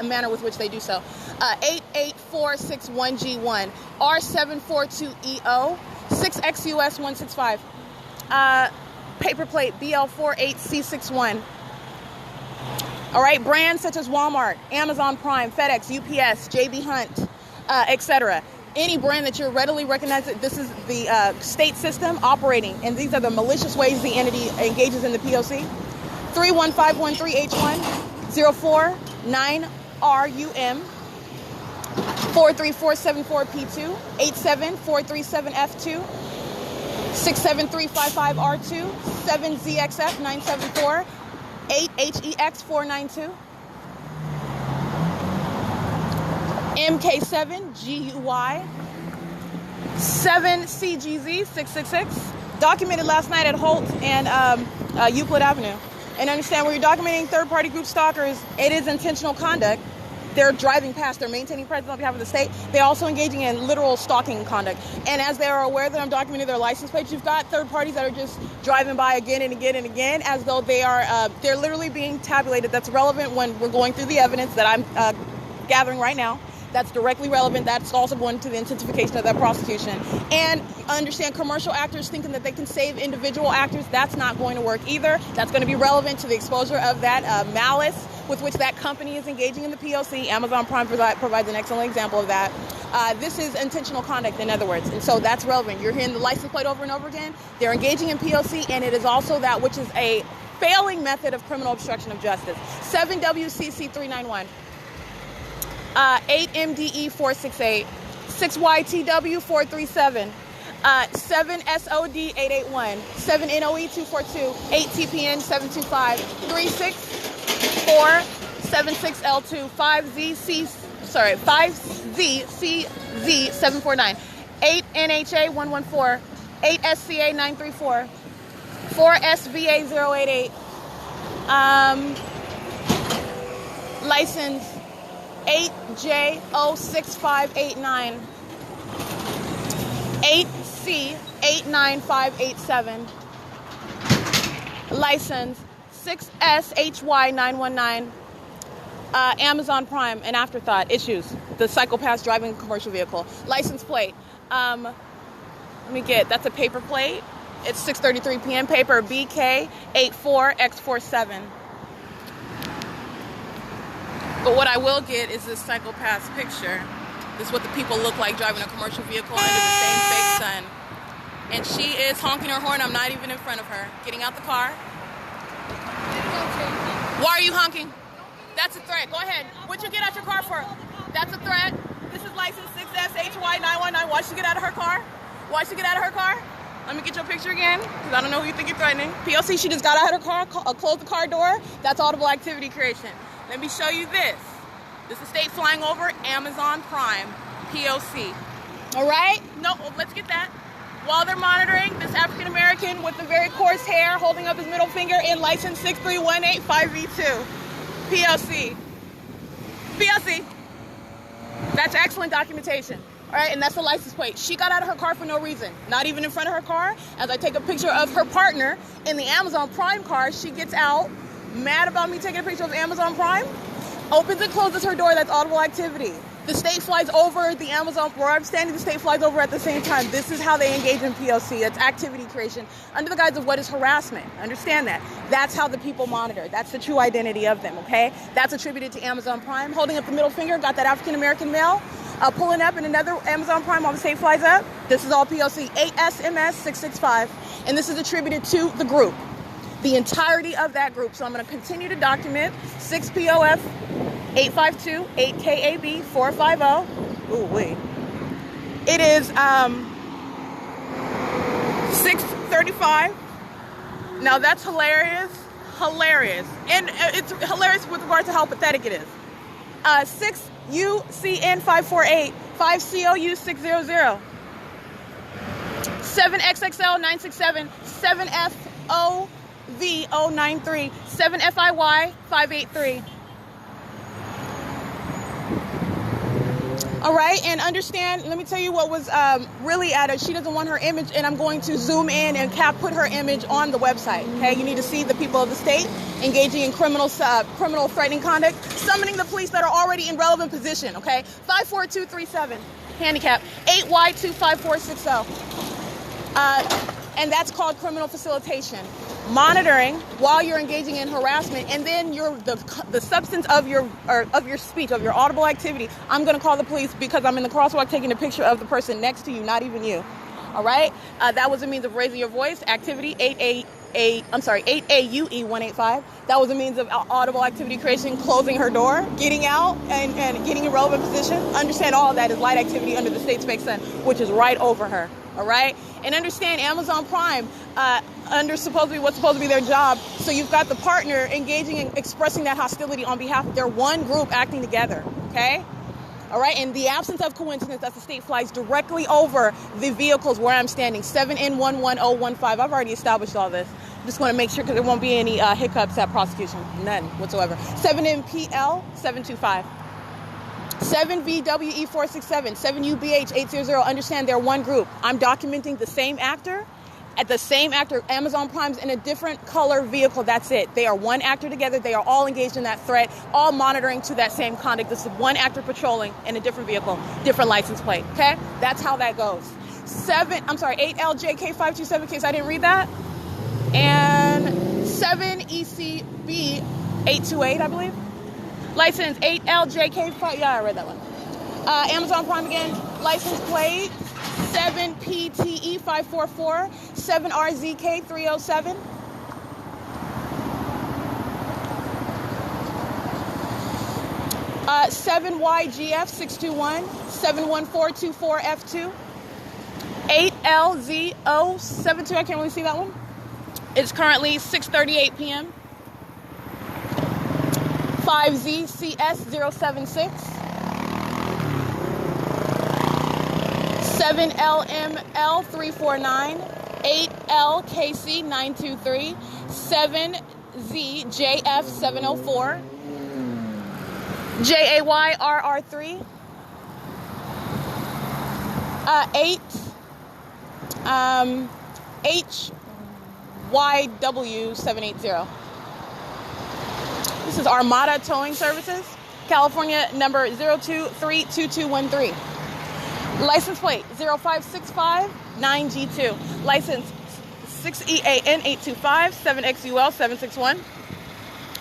Speaker 1: manner with which they do so. 88461G1, R742EO, 6XUS165, paper plate BL48C61. All right, brands such as Walmart, Amazon Prime, FedEx, UPS, JB Hunt, etc. Any brand that you're readily recognize that this is the state system operating, and these are the malicious ways the entity engages in the P.O.C. 31513H1, 049RUM, 43474P2, 87437F2, 67355R2, 7ZXF974, 8HEX492, MK7GUY, 7CGZ666, documented last night at Holt and Euclid Avenue. And understand, when you're documenting third-party group stalkers, it is intentional conduct. They're driving past, they're maintaining presence on behalf of the state. They're also engaging in literal stalking conduct. And as they are aware that I'm documenting their license plates, you've got third parties that are just driving by again and again and again as though they are, they're literally being tabulated. That's relevant when we're going through the evidence that I'm gathering right now. That's directly relevant. That's also going to the intensification of that prosecution. And understand, commercial actors thinking that they can save individual actors, that's not going to work either. That's going to be relevant to the exposure of that malice with which that company is engaging in the P.O.C. Amazon Prime provides an excellent example of that. This is intentional conduct, in other words, and so that's relevant. You're hearing the license plate over and over again. They're engaging in P.O.C., and it is also that which is a failing method of criminal obstruction of justice. 7 WCC 391. 8 MDE 468, 6 YTW 437, 7 SOD 881, 7 NOE 242, 8 TPN 725, 364 76 L2, 5 ZCZ 749, 8 NHA 114, 8 SCA 934, 4 SVA 088, license 8J06589, 8C 89587, license 6SHY919, Amazon Prime, an afterthought, issues, the psychopath driving a commercial vehicle, license plate, that's a paper plate, it's 6:33 p.m. paper, BK84X47. But what I will get is this psychopath's picture. This is what the people look like driving a commercial vehicle under the same fake sun. And she is honking her horn. I'm not even in front of her. Getting out the car. Why are you honking? That's a threat. Go ahead. What'd you get out your car for? That's a threat. This is license 6SHY919. Why'd she get out of her car? Why'd she get out of her car? Let me get your picture again, because I don't know who you think you're threatening. P.O.C. she just got out of her car, closed the car door. That's audible activity creation. Let me show you this. This is state flying over Amazon Prime, P.O.C. All right? No, let's get that. While they're monitoring, this African-American with the very coarse hair holding up his middle finger in license 63185V2. P.O.C. P.O.C. That's excellent documentation. All right, and that's the license plate. She got out of her car for no reason, not even in front of her car. As I take a picture of her partner in the Amazon Prime car, she gets out, mad about me taking a picture of Amazon Prime, opens and closes her door. That's audible activity. The state flies over the Amazon, where I'm standing, the state flies over at the same time. This is how they engage in P.O.C. That's activity creation under the guise of what is harassment. Understand that. That's how the people monitor. That's the true identity of them, okay? That's attributed to Amazon Prime. Holding up the middle finger, got that African-American male. Pulling up in another Amazon Prime while the state flies up. This is all P.O.C. 8SMS 665. And this is attributed to the group. The entirety of that group. So I'm going to continue to document 6POF 852 8KAB 450. Ooh, wait. It is 6:35. Now that's hilarious. And it's hilarious with regard to how pathetic it is. 6 UCN 548 5COU 600 7XXL 967 7FOV 093 7FIY 583. All right, and understand, let me tell you what was really at it. She doesn't want her image, and I'm going to zoom in and put her image on the website, okay? You need to see the people of the state engaging in criminal threatening conduct, summoning the police that are already in relevant position, okay? 54237, handicap, 8Y25460. And that's called criminal facilitation. Monitoring while you're engaging in harassment, and then the substance of your speech, of your audible activity. I'm going to call the police because I'm in the crosswalk taking a picture of the person next to you, not even you. All right? That was a means of raising your voice. Activity 8AUE 185. That was a means of audible activity creation, closing her door, getting out, and getting in relevant position. Understand all of that is light activity under the state's fake sun, which is right over her. All right? And understand Amazon Prime, under what's supposed to be their job. So you've got the partner engaging in expressing that hostility on behalf of their one group acting together. Okay? All right? In the absence of coincidence, that the state flies directly over the vehicles where I'm standing. 7N11015. I've already established all this. Just want to make sure because there won't be any hiccups at prosecution. None whatsoever. 7MPL 725. 7VWE467. 7UBH 800. Understand they're one group. I'm documenting the same actor. At the same actor, Amazon Prime's in a different color vehicle. That's it. They are one actor together. They are all engaged in that threat, all monitoring to that same conduct. This is one actor patrolling in a different vehicle, different license plate. Okay? That's how that goes. 8LJK527, in case I didn't read that. And 7ECB 828, I believe. License 8LJK5. Yeah, I read that one. Amazon Prime again. License plate 7PTE544, 7RZK307. Uh, 7YGF621, 71424F2, 8LZO72. I can't really see that one. It's currently 6:38 p.m. 5ZCS076. 7LML349, 8LKC923, 7ZJF704, JAYRR3, 8 HYW780. This is Armada Towing Services, California number 0232213. License plate 05659G2. License 6EAN825, 7XUL761. I'm going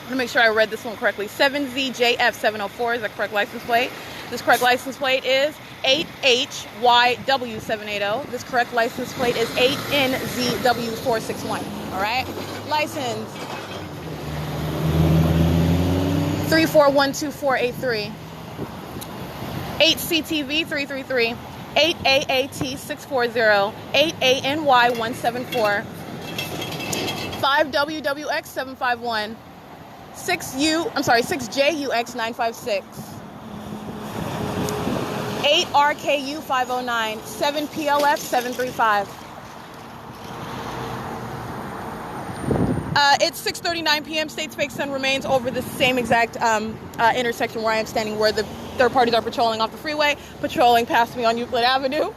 Speaker 1: to make sure I read this one correctly. 7ZJF704 is the correct license plate. This correct license plate is 8HYW780. This correct license plate is 8NZW461. All right? License 3412483. 8CTV333, 8AAT640, 8ANY174, 5WWX751, 6JUX956, 8RKU509, 7PLF735. It's 6:39 p.m. States Fake Sun remains over the same exact intersection where I am standing, where the third parties are patrolling off the freeway, patrolling past me on Euclid Avenue.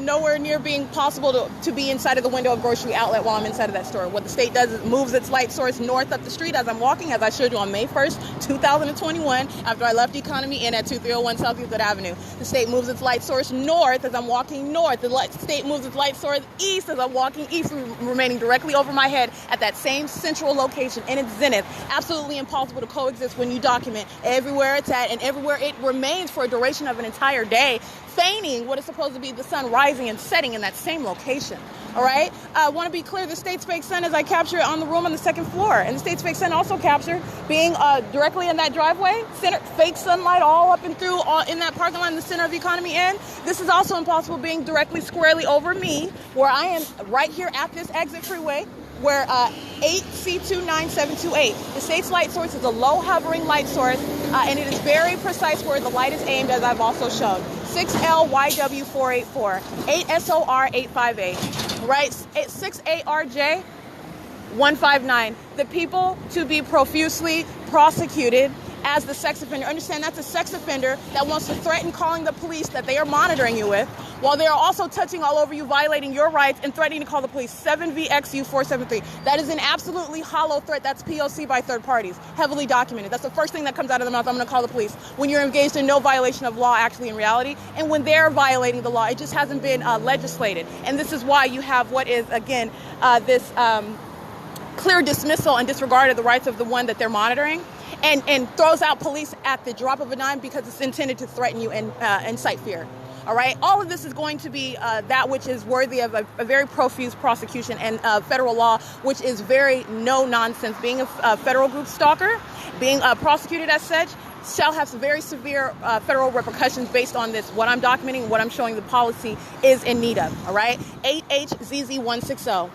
Speaker 1: Nowhere near being possible to be inside of the window of grocery outlet while I'm inside of that store. What the state does is moves its light source north up the street as I'm walking, as I showed you on May 1st, 2021, after I left Economy Inn at 2301 South Euclid Avenue. The state moves its light source north as I'm walking north. The state moves its light source east as I'm walking east, remaining directly over my head at that same central location in its zenith. Absolutely impossible to coexist when you document everywhere it's at and everywhere it remains for a duration of an entire day, feigning what is supposed to be the sun rising and setting in that same location. All right? I want to be clear, the state's fake sun, as I capture it on the room on the second floor. And the state's fake sun also captured being directly in that driveway, fake sunlight all up and through, all in that parking lot in the center of Economy Inn. This is also impossible being directly squarely over me, where I am right here at this exit freeway, where 8C29728. The state's light source is a low hovering light source, and it is very precise where the light is aimed, as I've also shown. 6LYW484, 8SOR858, right? 6ARJ159. The people to be profusely prosecuted as the sex offender. Understand that's a sex offender that wants to threaten calling the police that they are monitoring you with, while they are also touching all over you, violating your rights, and threatening to call the police. 7VXU473. That is an absolutely hollow threat. That's P.O.C. by third parties. Heavily documented. That's the first thing that comes out of the mouth. I'm going to call the police. When you're engaged in no violation of law, actually, in reality, and when they're violating the law, it just hasn't been legislated. And this is why you have what is, again, this clear dismissal and disregard of the rights of the one that they're monitoring, and throws out police at the drop of a dime because it's intended to threaten you and incite fear. All right. All of this is going to be that which is worthy of a very profuse prosecution and federal law, which is very no nonsense. Being a federal group stalker, being prosecuted as such, shall have some very severe federal repercussions based on this. What I'm documenting, what I'm showing the policy is in need of. All right. 8HZZ160.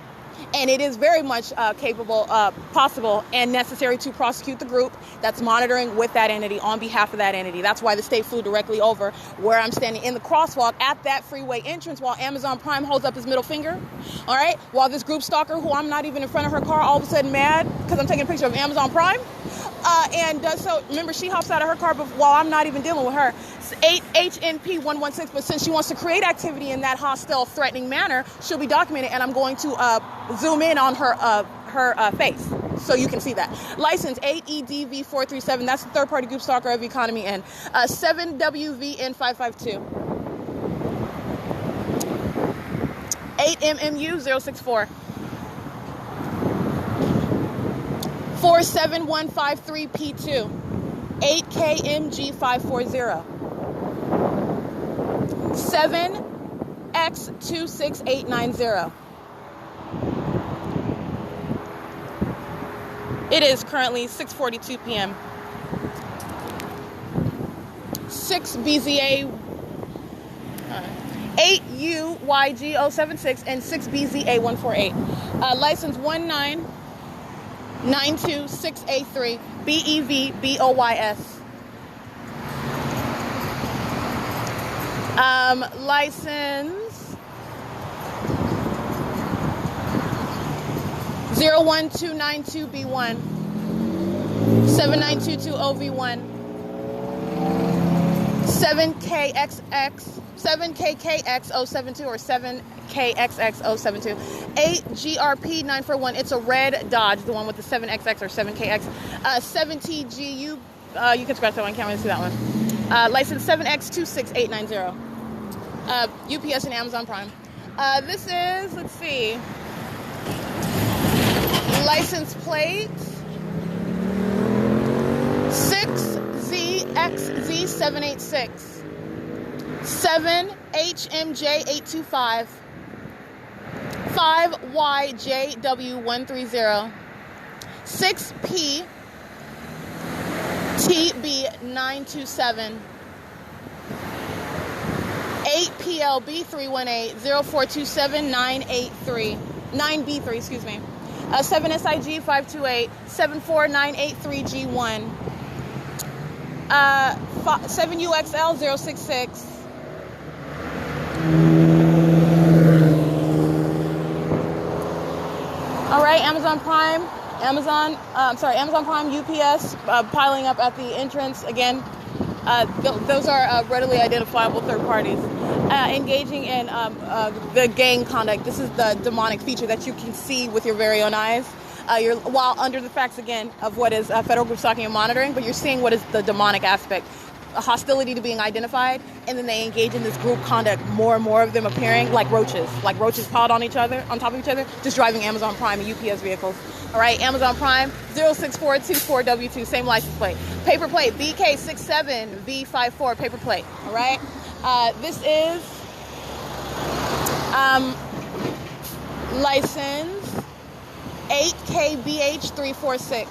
Speaker 1: And it is very much capable, possible, and necessary to prosecute the group that's monitoring with that entity on behalf of that entity. That's why the state flew directly over where I'm standing in the crosswalk at that freeway entrance while Amazon Prime holds up his middle finger. All right? While this group stalker, who I'm not even in front of her car, all of a sudden mad because I'm taking a picture of Amazon Prime. And does so, remember, she hops out of her car while I'm not even dealing with her. 8 HNP 116, but since she wants to create activity in that hostile, threatening manner, she'll be documented, and I'm going to zoom in on her face so you can see that. License 8EDV 437, that's the third-party group stalker of economy N. 7WVN 552. 8MMU 064. 47153P2. 8KMG 540. 7X26890. It is currently 6:42 p.m. 6BZA 8UYG 076 and 6BZA 148. License 19926A3 BEVBOYS. License 01292B1 7922OV1 7KKX072 or 7KXX072 8GRP941. It's a red Dodge, the one with the 7XX or 7KX. 7TGU. You can scratch that one. Can't really see that one. License 7X26890. UPS and Amazon Prime. This is, let's see, license plate 6ZXZ786 7HMJ825 5YJW130 6PTB927 8PLB318 0427 983 9B3, excuse me. 7SIG 528 74983G1 7UXL 066 All right, Amazon Prime, Amazon Prime, UPS, piling up at the entrance again. Those are readily identifiable third parties engaging in the gang conduct. This is the demonic feature that you can see with your very own eyes. While under the facts, again, of what is federal group stalking and monitoring, but you're seeing what is the demonic aspect. A hostility to being identified, and then they engage in this group conduct, more and more of them appearing like roaches piled on top of each other, just driving Amazon Prime and UPS vehicles. All right, Amazon Prime 06424W2, same license plate. Paper plate BK67V54, paper plate. All right, this is license 8KBH346.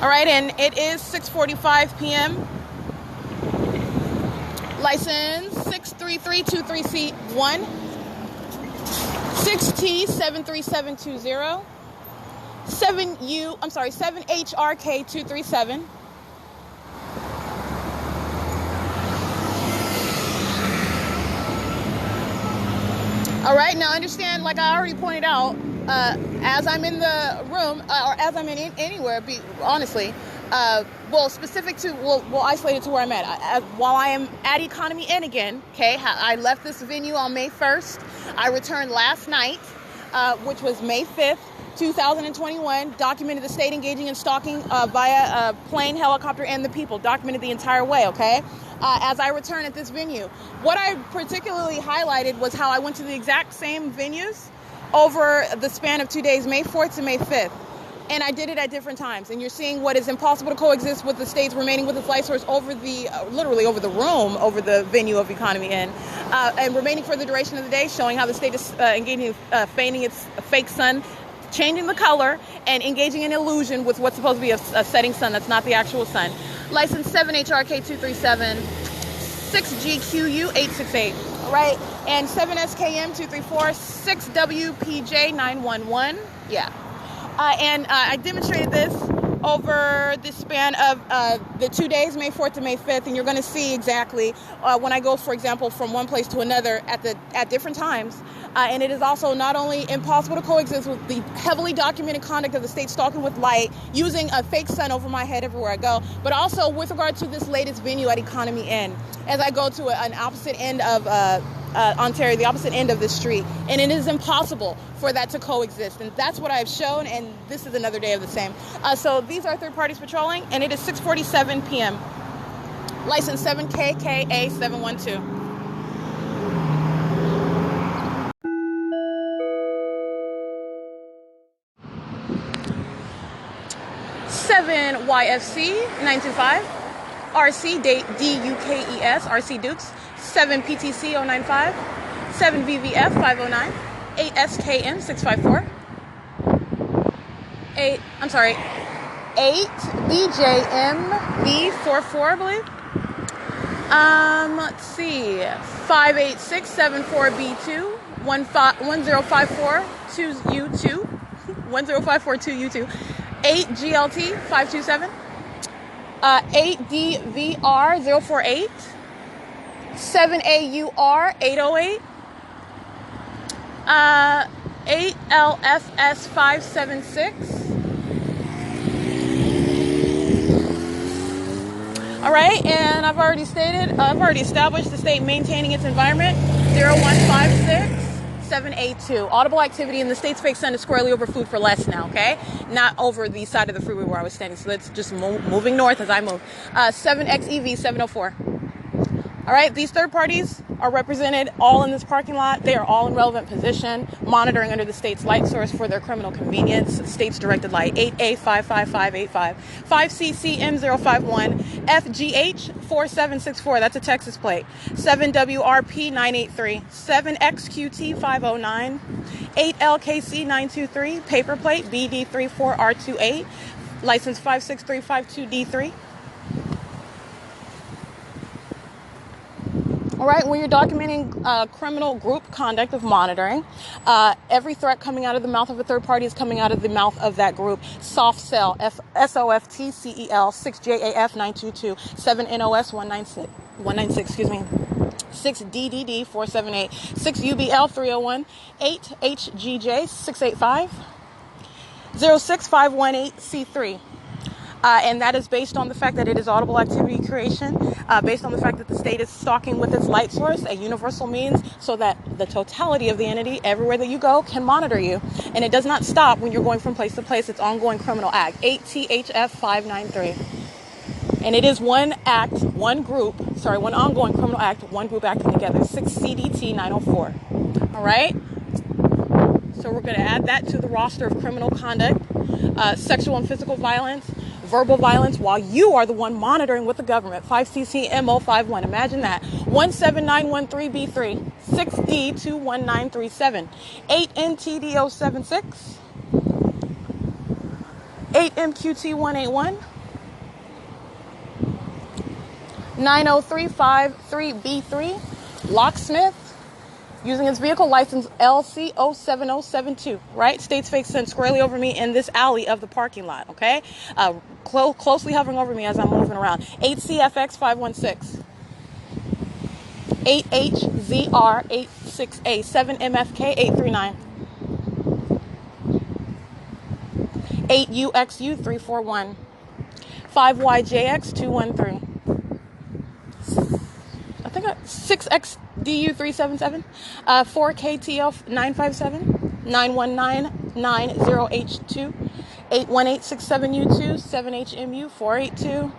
Speaker 1: All right, and it is 6:45 p.m. License 63323C1 6T73720 7HRK237 All right, now understand, like I already pointed out, as I'm in the room, or as I'm in anywhere, honestly, isolated to where I'm at. While I am at Economy Inn again, okay, I left this venue on May 1st. I returned last night, which was May 5th, 2021, documented the state engaging in stalking via plane, helicopter, and the people. Documented the entire way, okay? As I return at this venue. What I particularly highlighted was how I went to the exact same venues over the span of 2 days, May 4th to May 5th. And I did it at different times. And you're seeing what is impossible to coexist with the states remaining with its light source over the, literally over the room, over the venue of Economy Inn. And remaining for the duration of the day, showing how the state is engaging, feigning its fake sun, changing the color, and engaging in illusion with what's supposed to be a setting sun that's not the actual sun. License 7HRK237 6GQU 868. All right, and 7SKM 234, 6WPJ 911. Yeah. And I demonstrated this over the span of the 2 days, May 4th to May 5th, and you're going to see exactly when I go, for example, from one place to another at different times. And it is also not only impossible to coexist with the heavily documented conduct of the state stalking with light, using a fake sun over my head everywhere I go, but also with regard to this latest venue at Economy Inn, as I go to an opposite end of Ontario, the opposite end of the street, and it is impossible for that to coexist, and that's what I've shown, and this is another day of the same. So these are third parties patrolling, and it is 6:47 p.m. License 7KKA 712. 7YFC 925, RC DUKES, RC Dukes, 7PTC 095, 7VVF 509, 8SKN 654, 8BJMB 44, I believe. Let's see, 58674B2, 1054 2U2, 1054 2U2, 8GLT 527, 8DVR 048, 7AUR 808, 8LFS 576. All right, and I've already established the state maintaining its environment, 0156782. Audible activity in the state's fake sun is squarely over Food for Less now, okay? Not over the side of the freeway where I was standing. So that's just moving north as I move. 7XEV 704. All right, these third parties are represented all in this parking lot. They are all in relevant position, monitoring under the state's light source for their criminal convenience. State's directed light 8A55585, 5CCM051, FGH4764, that's a Texas plate, 7WRP983, 7XQT509, 8LKC923, paper plate BD34R28, license 56352D3. All right, when you're documenting criminal group conduct of monitoring, every threat coming out of the mouth of a third party is coming out of the mouth of that group. Soft cell, SOFTCEL, 6JAF 922, 7NOS 196, 6DDD 478, 6UBL 301, 8HGJ 685, 06518C3. And that is based on the fact that it is audible activity creation, based on the fact that the state is stalking with its light source, a universal means, so that the totality of the entity, everywhere that you go, can monitor you. And it does not stop when you're going from place to place. It's ongoing criminal act, 8THF 593. And it is one ongoing criminal act, one group acting together, 6CDT 904. All right? So we're going to add that to the roster of criminal conduct, sexual and physical violence, verbal violence, while you are the one monitoring with the government. 5CCMO51. Imagine that. 17913B3, 6D21937, 8NTDO76, 8MQT181, 90353B3, locksmith, using his vehicle license LC07072, right? State's fake sun squarely over me in this alley of the parking lot, okay? Closely hovering over me as I'm moving around. 8CFX 516, 8HZR 86A, 7MFK 839, 8UXU 341, 5YJX 213. 6XDU 377, 4KTL 957, 919990H2, 81867U2, 7HMU 482,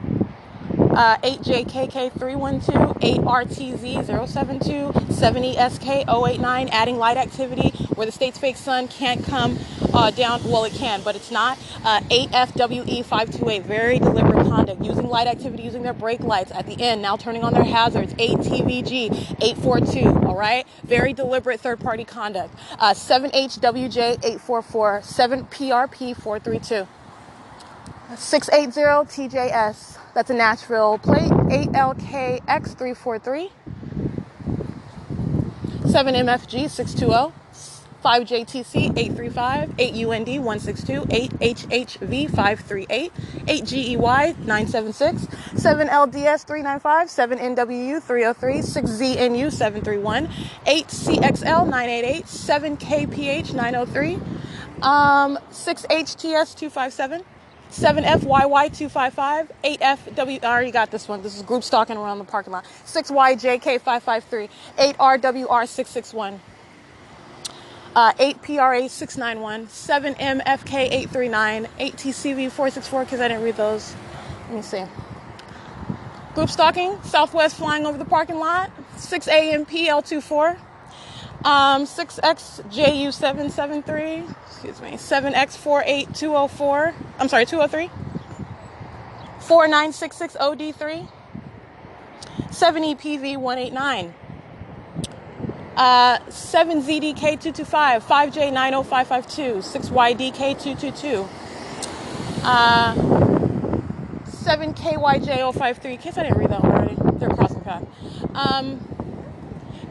Speaker 1: 8JKK 312, 8RTZ 072, 7ESK 089, adding light activity where the state's fake sun can't come down. Well, it can, but it's not. 8FWE 528, very deliberate conduct, using light activity, using their brake lights at the end, now turning on their hazards. 8TVG 842, all right? Very deliberate third-party conduct. 7HWJ 844, 7PRP 432. 680 TJS. That's a Nashville plate. 8LKX343. 7MFG 620. 5JTC 835. 8UND 162. 8HHV 538. 8GEY 976. 7LDS 395. 7NWU 303. 6ZNU 731. 8CXL 988. 7KPH 903. 6HTS 257. 7FYY 255, 8FW, I already got this one. This is group stalking around the parking lot. 6YJK 553, 8RWR 661, 8PRA 691, 7MFK 839, 8TCV 464, because I didn't read those. Let me see. Group stalking, Southwest flying over the parking lot. 6AMPL24. 6XJU773, excuse me, 7X48204, I'm sorry, 203, 49660D3, 7EPV189, 7ZDK225, 5J90552, 6YDK222, 7KYJ053, in case I didn't read that already, they're crossing path.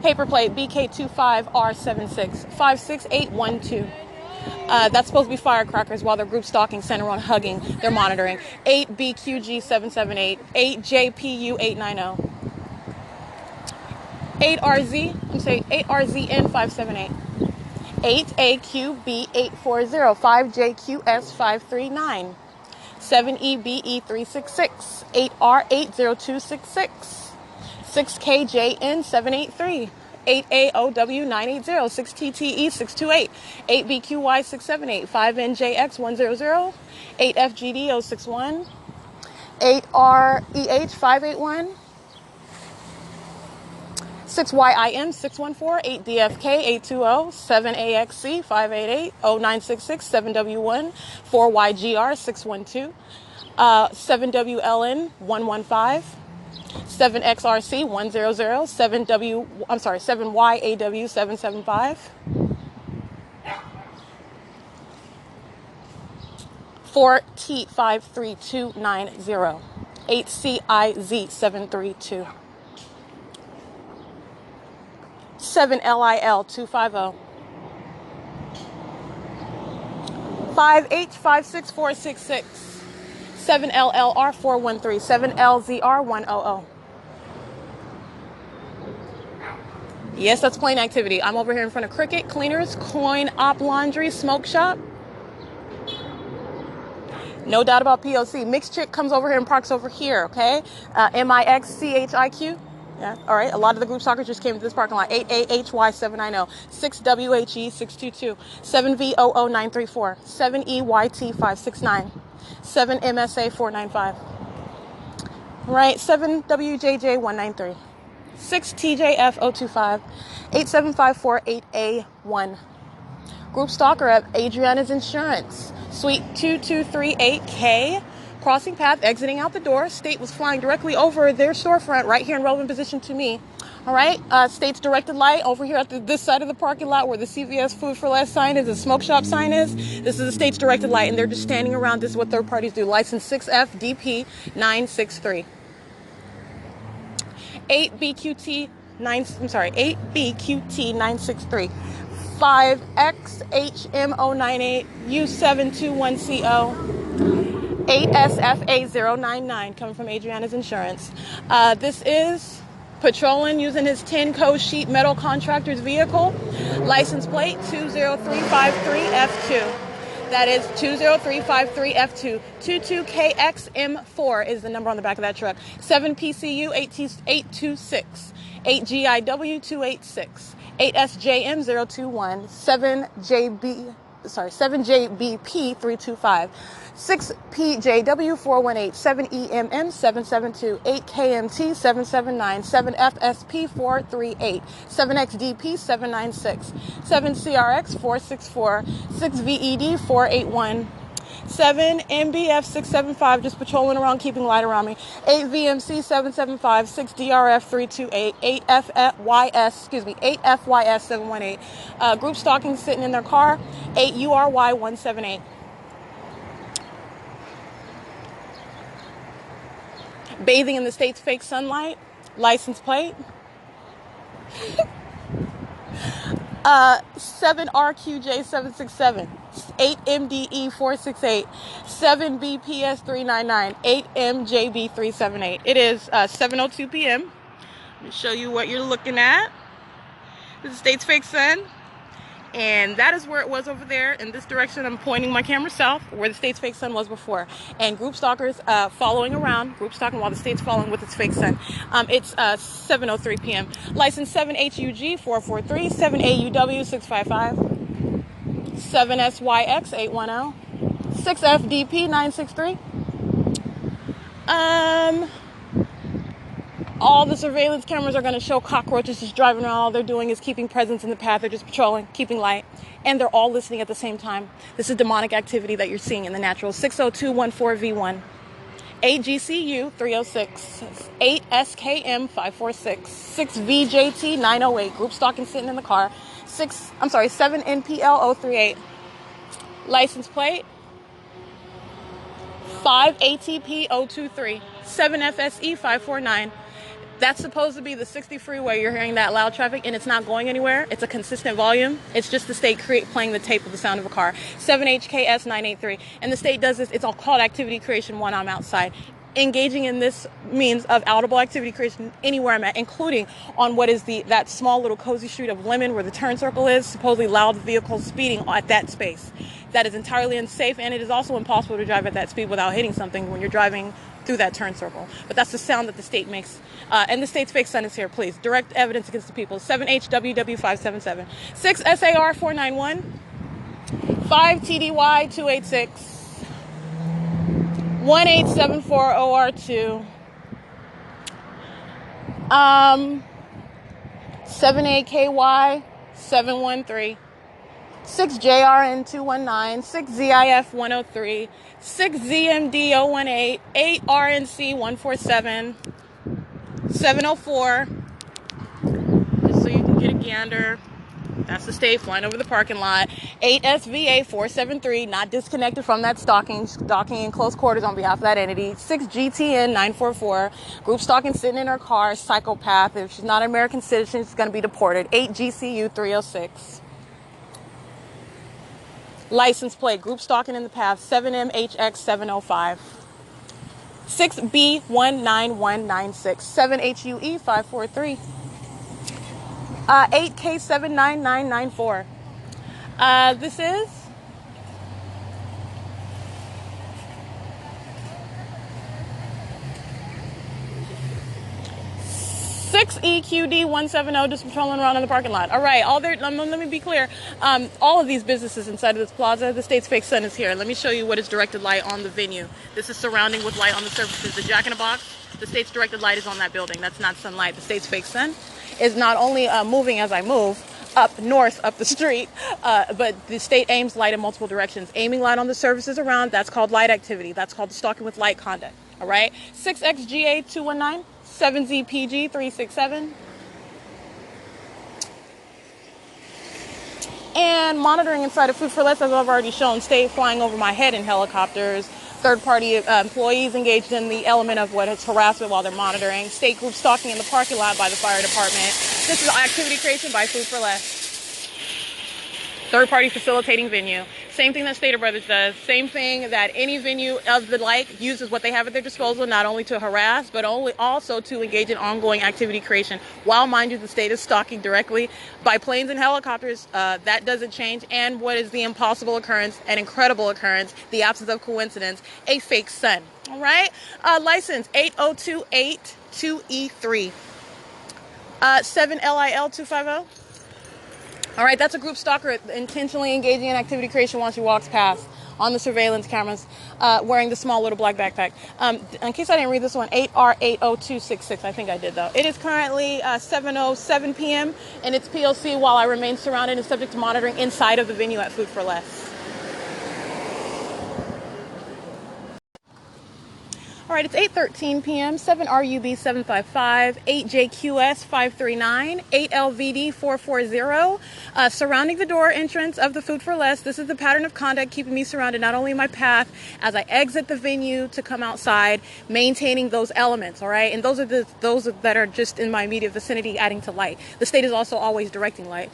Speaker 1: Paper plate BK25R76 56812. That's supposed to be firecrackers while they're group stalking, center on hugging. They're monitoring. 8BQG778, 8JPU890, 8RZN578, 8AQB840, 5JQS539, 7EBE366, 8R80266. 6KJN783, 8AOW980, 6TTE628, 8BQY678, 5NJX100, 8FGD061, 8REH581, 6YIM614, 8DFK820, 7AXC588, 0966, 7W1, 4YGR612, 7WLN115, 7XRC 100, 7YAW 775, 4T53290, 8CIZ 732, 7LIL 250, 5H56466, 7LLR 413, 7LZR 100. Yes, that's plane activity. I'm over here in front of Cricket, Cleaners, Coin, Op Laundry, Smoke Shop. No doubt about P.O.C. Mixed chick comes over here and parks over here, okay? MIXCHIQ. Yeah, all right. A lot of the group stalkers just came to this parking lot. 8AHY790, 6WHE622, 7VOO934, 7EYT569, 7MSA495. Right, 7WJJ193. 6TJF025, 87548A1. Group stalker at Adriana's Insurance, Suite 2238K. Crossing path, exiting out the door. State was flying directly over their storefront right here in relevant position to me. All right, State's directed light over here at this side of the parking lot where the CVS Food for Less sign is, the smoke shop sign is. This is the State's directed light, and they're just standing around. This is what third parties do. License 6FDP963. 8BQT963, 5XHM098, U721CO, 8SFA099, coming from Adriana's Insurance. This is patrolling using his 10 sheet metal contractor's vehicle. License plate 20353F2. That is 20353F2. 22KXM4 is the number on the back of that truck. 7PCU 826. 8GIW 286. 8SJM021. 7JBP 325. 6PJW 418. 7EMM 772. 8KMT 779. 7FSP 438. 7XDP 796. 7CRX 464. 6VED 481. 7MBF 675, just patrolling around, keeping light around me. 8VMC 775, 6DRF 328, 8FYS 718. Group stalking sitting in their car. 8URY 178. bathing in the state's fake sunlight, license plate, 7RQJ767, 8MDE468, 7BPS399, 8MJB378. It is 7:02 p.m. Let me show you what you're looking at. This is state's fake sun. And that is where it was over there. In this direction, I'm pointing my camera south, where the state's fake sun was before. And group stalkers following around, group stalking while the state's following with its fake sun. It's 7:03 p.m. License 7HUG443, 7AUW655, 7SYX810, 6FDP963. All the surveillance cameras are going to show cockroaches just driving around. All they're doing is keeping presence in the path. They're just patrolling, keeping light. And they're all listening at the same time. This is demonic activity that you're seeing in the natural. 60214V1, 8GCU 306, 8SKM 546, 6VJT 908. Group stalking sitting in the car. 7NPL 038. License plate 5ATP 023, 7FSE 549. That's supposed to be the 60 freeway. You're hearing that loud traffic, and it's not going anywhere. It's a consistent volume. It's just the state playing the tape of the sound of a car. 7HKS 983. And the state does this. It's all called activity creation when I'm outside. Engaging in this means of audible activity creation anywhere I'm at, including on what is that small little cozy street of Lemon where the turn circle is, supposedly loud vehicles speeding at that space. That is entirely unsafe, and it is also impossible to drive at that speed without hitting something when you're driving through that turn circle. But that's the sound that the state makes. And the state's fake sun is here, please. Direct evidence against the people. 7HWW577, 6SAR491, 5TDY286, 1874OR2, 7AKY713, 6JRN219, 6ZIF103, 6ZMD018, 8RNC147, 704. Just so you can get a gander. That's the state flying over the parking lot. 8SVA473, not disconnected from that stalking in close quarters on behalf of that entity. 6GTN944, group stalking sitting in her car, psychopath. If she's not an American citizen, she's going to be deported. 8GCU306. License plate, group stalking in the path, 7MHX705. 6B19196, 7HUE543. 8K79994. This is 6EQD170, just patrolling around in the parking lot. All right, let me be clear. All of these businesses inside of this plaza, the state's fake sun is here. Let me show you what is directed light on the venue. This is surrounding with light on the surfaces. The Jack in the Box, the state's directed light is on that building. That's not sunlight. The state's fake sun is not only moving as I move up north up the street, but the state aims light in multiple directions. Aiming light on the surfaces around, that's called light activity. That's called stalking with light conduct. All right, 6XGA219, 7ZPG367. And monitoring inside of Food for Less, as I've already shown, state flying over my head in helicopters. Third-party employees engaged in the element of what is harassment while they're monitoring. State group stalking in the parking lot by the fire department. This is activity creation by Food for Less. Third-party facilitating venue. Same thing that Stater Brothers does. Same thing that any venue of the like uses what they have at their disposal, not only to harass, but also to engage in ongoing activity creation. While, mind you, the state is stalking directly by planes and helicopters, that doesn't change. And what is the impossible occurrence, an incredible occurrence, the absence of coincidence, a fake sun. All right? License 80282E3. 7LIL250. All right, that's a group stalker intentionally engaging in activity creation while she walks past on the surveillance cameras, wearing the small little black backpack. In case I didn't read this one, 8R80266. I think I did, though. It is currently 7:07 p.m., and it's P.O.C. while I remain surrounded and subject to monitoring inside of the venue at Food for Less. All All right, it's 8:13 p.m., 7RUB 755, 8JQS 539, 8LVD 440. Surrounding the door entrance of the Food for Less, this is the pattern of conduct keeping me surrounded not only in my path as I exit the venue to come outside, maintaining those elements, all right? And those that are just in my immediate vicinity adding to light. The state is also always directing light.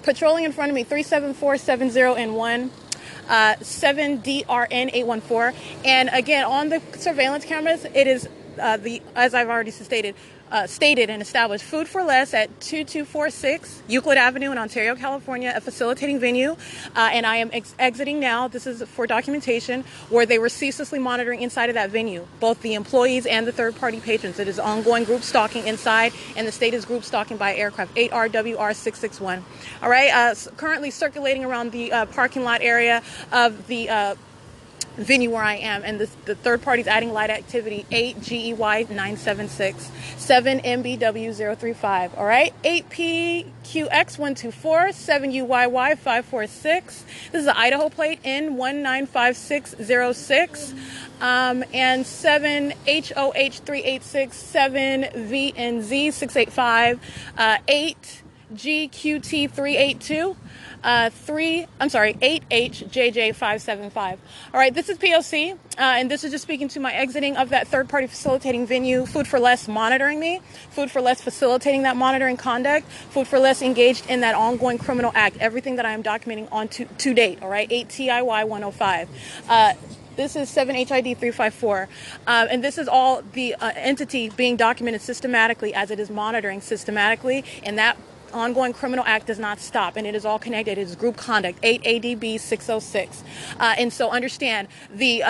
Speaker 1: Patrolling in front of me, 37470N1. 7DRN814. And again, on the surveillance cameras, it is as I've already stated and established, Food for Less at 2246 Euclid Avenue in Ontario, California, a facilitating venue. And I am exiting now. This is for documentation where they were ceaselessly monitoring inside of that venue, both the employees and the third-party patrons. It is ongoing group stalking inside, and the state is group stalking by aircraft, 8RWR661. All right, currently circulating around the parking lot area of the venue where I am, and the third party's adding light activity, 8GEY976, 7MBW035, all right, 8PQX124, 7UYY546, this is an Idaho plate, N195606, and 7HOH386, 7VNZ685, 8GQT382, 8HJJ575. All right, this is P.O.C, and this is just speaking to my exiting of that third-party facilitating venue, Food for Less monitoring me, Food for Less facilitating that monitoring conduct, Food for Less engaged in that ongoing criminal act, everything that I am documenting on to date, all right, 8TIY105. This is 7HID354, and this is all the entity being documented systematically as it is monitoring systematically, and that ongoing criminal act does not stop, and it is all connected. It is group conduct, 8ADB606. And so understand, the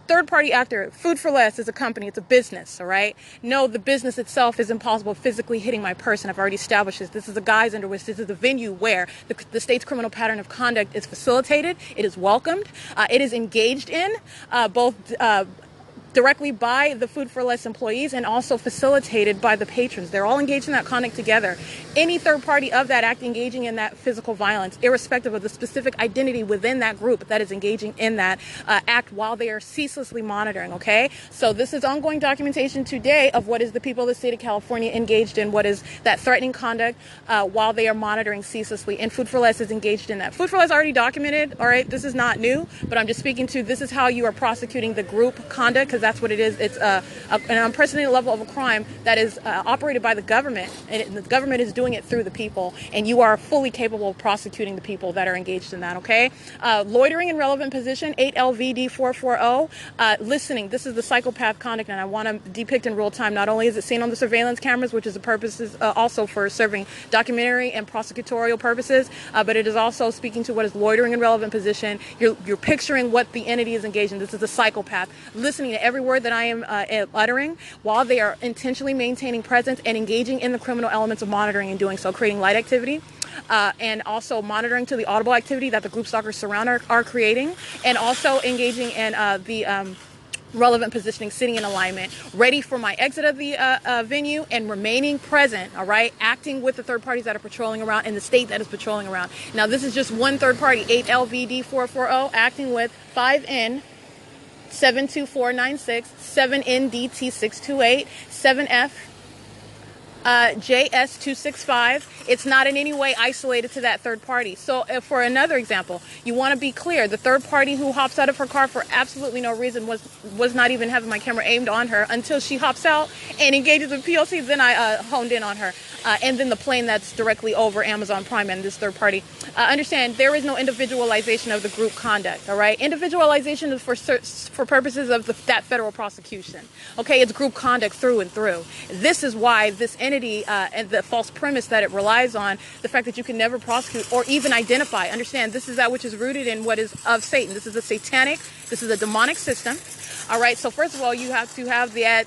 Speaker 1: third-party actor, Food for Less, is a company. It's a business, all right? No, the business itself is impossible physically hitting my person. I've already established this. This is the guise under which this is the venue where the state's criminal pattern of conduct is facilitated. It is welcomed. It is engaged in, both directly by the Food for Less employees and also facilitated by the patrons. They're all engaged in that conduct together. Any third party of that act engaging in that physical violence, irrespective of the specific identity within that group that is engaging in that act while they are ceaselessly monitoring, okay? So this is ongoing documentation today of what is the people of the state of California engaged in, what is that threatening conduct while they are monitoring ceaselessly, and Food for Less is engaged in that. Food for Less already documented, all right? This is not new, but I'm just speaking to this is how you are prosecuting the group conduct, because that's what it is. It's an unprecedented level of a crime that is operated by the government, and the government is doing it through the people, and you are fully capable of prosecuting the people that are engaged in that, okay? Loitering in relevant position, 8LVD440. Listening, this is the psychopath conduct, and I want to depict in real time. Not only is it seen on the surveillance cameras, which is the purposes also for serving documentary and prosecutorial purposes, but it is also speaking to what is loitering in relevant position. You're picturing what the entity is engaged in. This is the psychopath. Listening to every word that I am uttering while they are intentionally maintaining presence and engaging in the criminal elements of monitoring and doing so, creating light activity, and also monitoring to the audible activity that the group stalkers surround are creating, and also engaging in the relevant positioning, sitting in alignment, ready for my exit of the venue, and remaining present, all right, acting with the third parties that are patrolling around and the state that is patrolling around. Now, this is just one third party, 8LVD440, acting with 5N 72496, 7NDT628, 7F JS265. It's not in any way isolated to that third party. So for another example, you want to be clear, the third party who hops out of her car for absolutely no reason was not even having my camera aimed on her until she hops out and engages with P.O.C. Then I honed in on her. And then the plane that's directly over Amazon Prime and this third party. Understand, there is no individualization of the group conduct, all right? Individualization is for purposes of that federal prosecution, okay? It's group conduct through and through. This is why this entity and the false premise that it relies on, the fact that you can never prosecute or even identify. Understand, this is that which is rooted in what is of Satan. This is this is a demonic system, all right? So first of all, you have to have the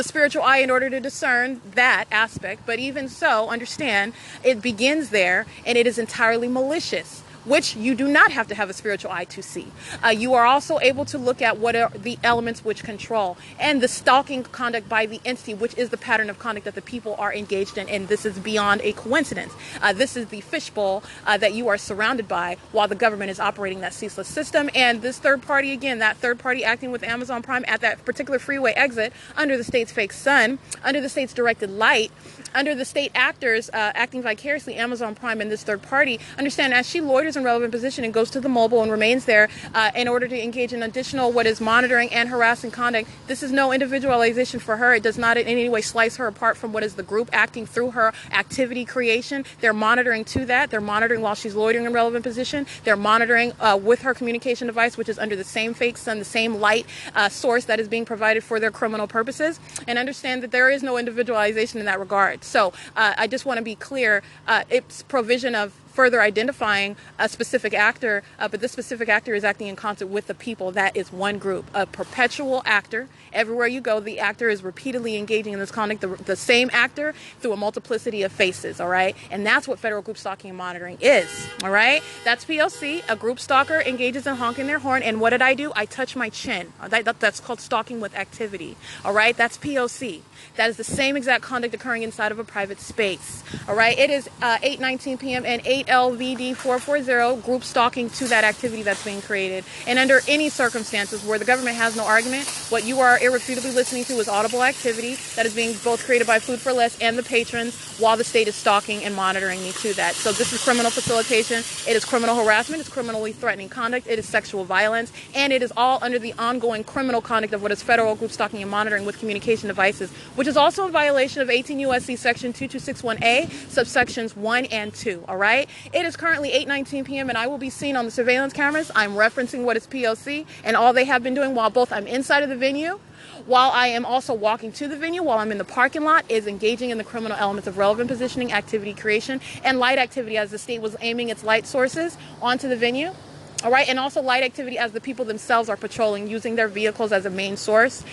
Speaker 1: spiritual eye in order to discern that aspect. But even so, understand, it begins there, and it is entirely malicious. which you do not have to have a spiritual eye to see. You are also able to look at what are the elements which control, and the stalking conduct by the entity, which is the pattern of conduct that the people are engaged in, and this is beyond a coincidence. This is the fishbowl that you are surrounded by while the government is operating that ceaseless system. And this third party, again, that third party acting with Amazon Prime at that particular freeway exit, under the state's fake sun, under the state's directed light, under the state actors acting vicariously, Amazon Prime and this third party, understand as she loiters in relevant position and goes to the mobile and remains there in order to engage in additional what is monitoring and harassing conduct, this is no individualization for her. It does not in any way slice her apart from what is the group acting through her activity creation. They're monitoring to that. They're monitoring while she's loitering in relevant position. They're monitoring with her communication device, which is under the same fake sun, the same light source that is being provided for their criminal purposes. And understand that there is no individualization in that regard. So I just want to be clear, it's provision of further identifying a specific actor, but this specific actor is acting in concert with the people. That is one group, a perpetual actor. Everywhere you go, the actor is repeatedly engaging in this conduct, the same actor through a multiplicity of faces, all right? And that's what federal group stalking and monitoring is, all right? That's P.O.C. A group stalker engages in honking their horn, and what did I do? I touch my chin. That's called stalking with activity, all right? That's P.O.C. That is the same exact conduct occurring inside of a private space, all right? It is 8:19 p.m. and 8 LVD 440, group stalking to that activity that's being created. And under any circumstances where the government has no argument, what you are irrefutably listening to is audible activity that is being both created by Food for Less and the patrons while the state is stalking and monitoring me to that. So this is criminal facilitation, it is criminal harassment, it's criminally threatening conduct, it is sexual violence, and it is all under the ongoing criminal conduct of what is federal group stalking and monitoring with communication devices, which is also in violation of 18 U.S.C. section 2261A, subsections 1 and 2, all right? It is currently 8:19 p.m. and I will be seen on the surveillance cameras. I'm referencing what is P.O.C. and all they have been doing while both I'm inside of the venue, while I am also walking to the venue, while I'm in the parking lot, is engaging in the criminal elements of relevant positioning, activity creation, and light activity as the state was aiming its light sources onto the venue. All right, and also light activity as the people themselves are patrolling, using their vehicles as a main source,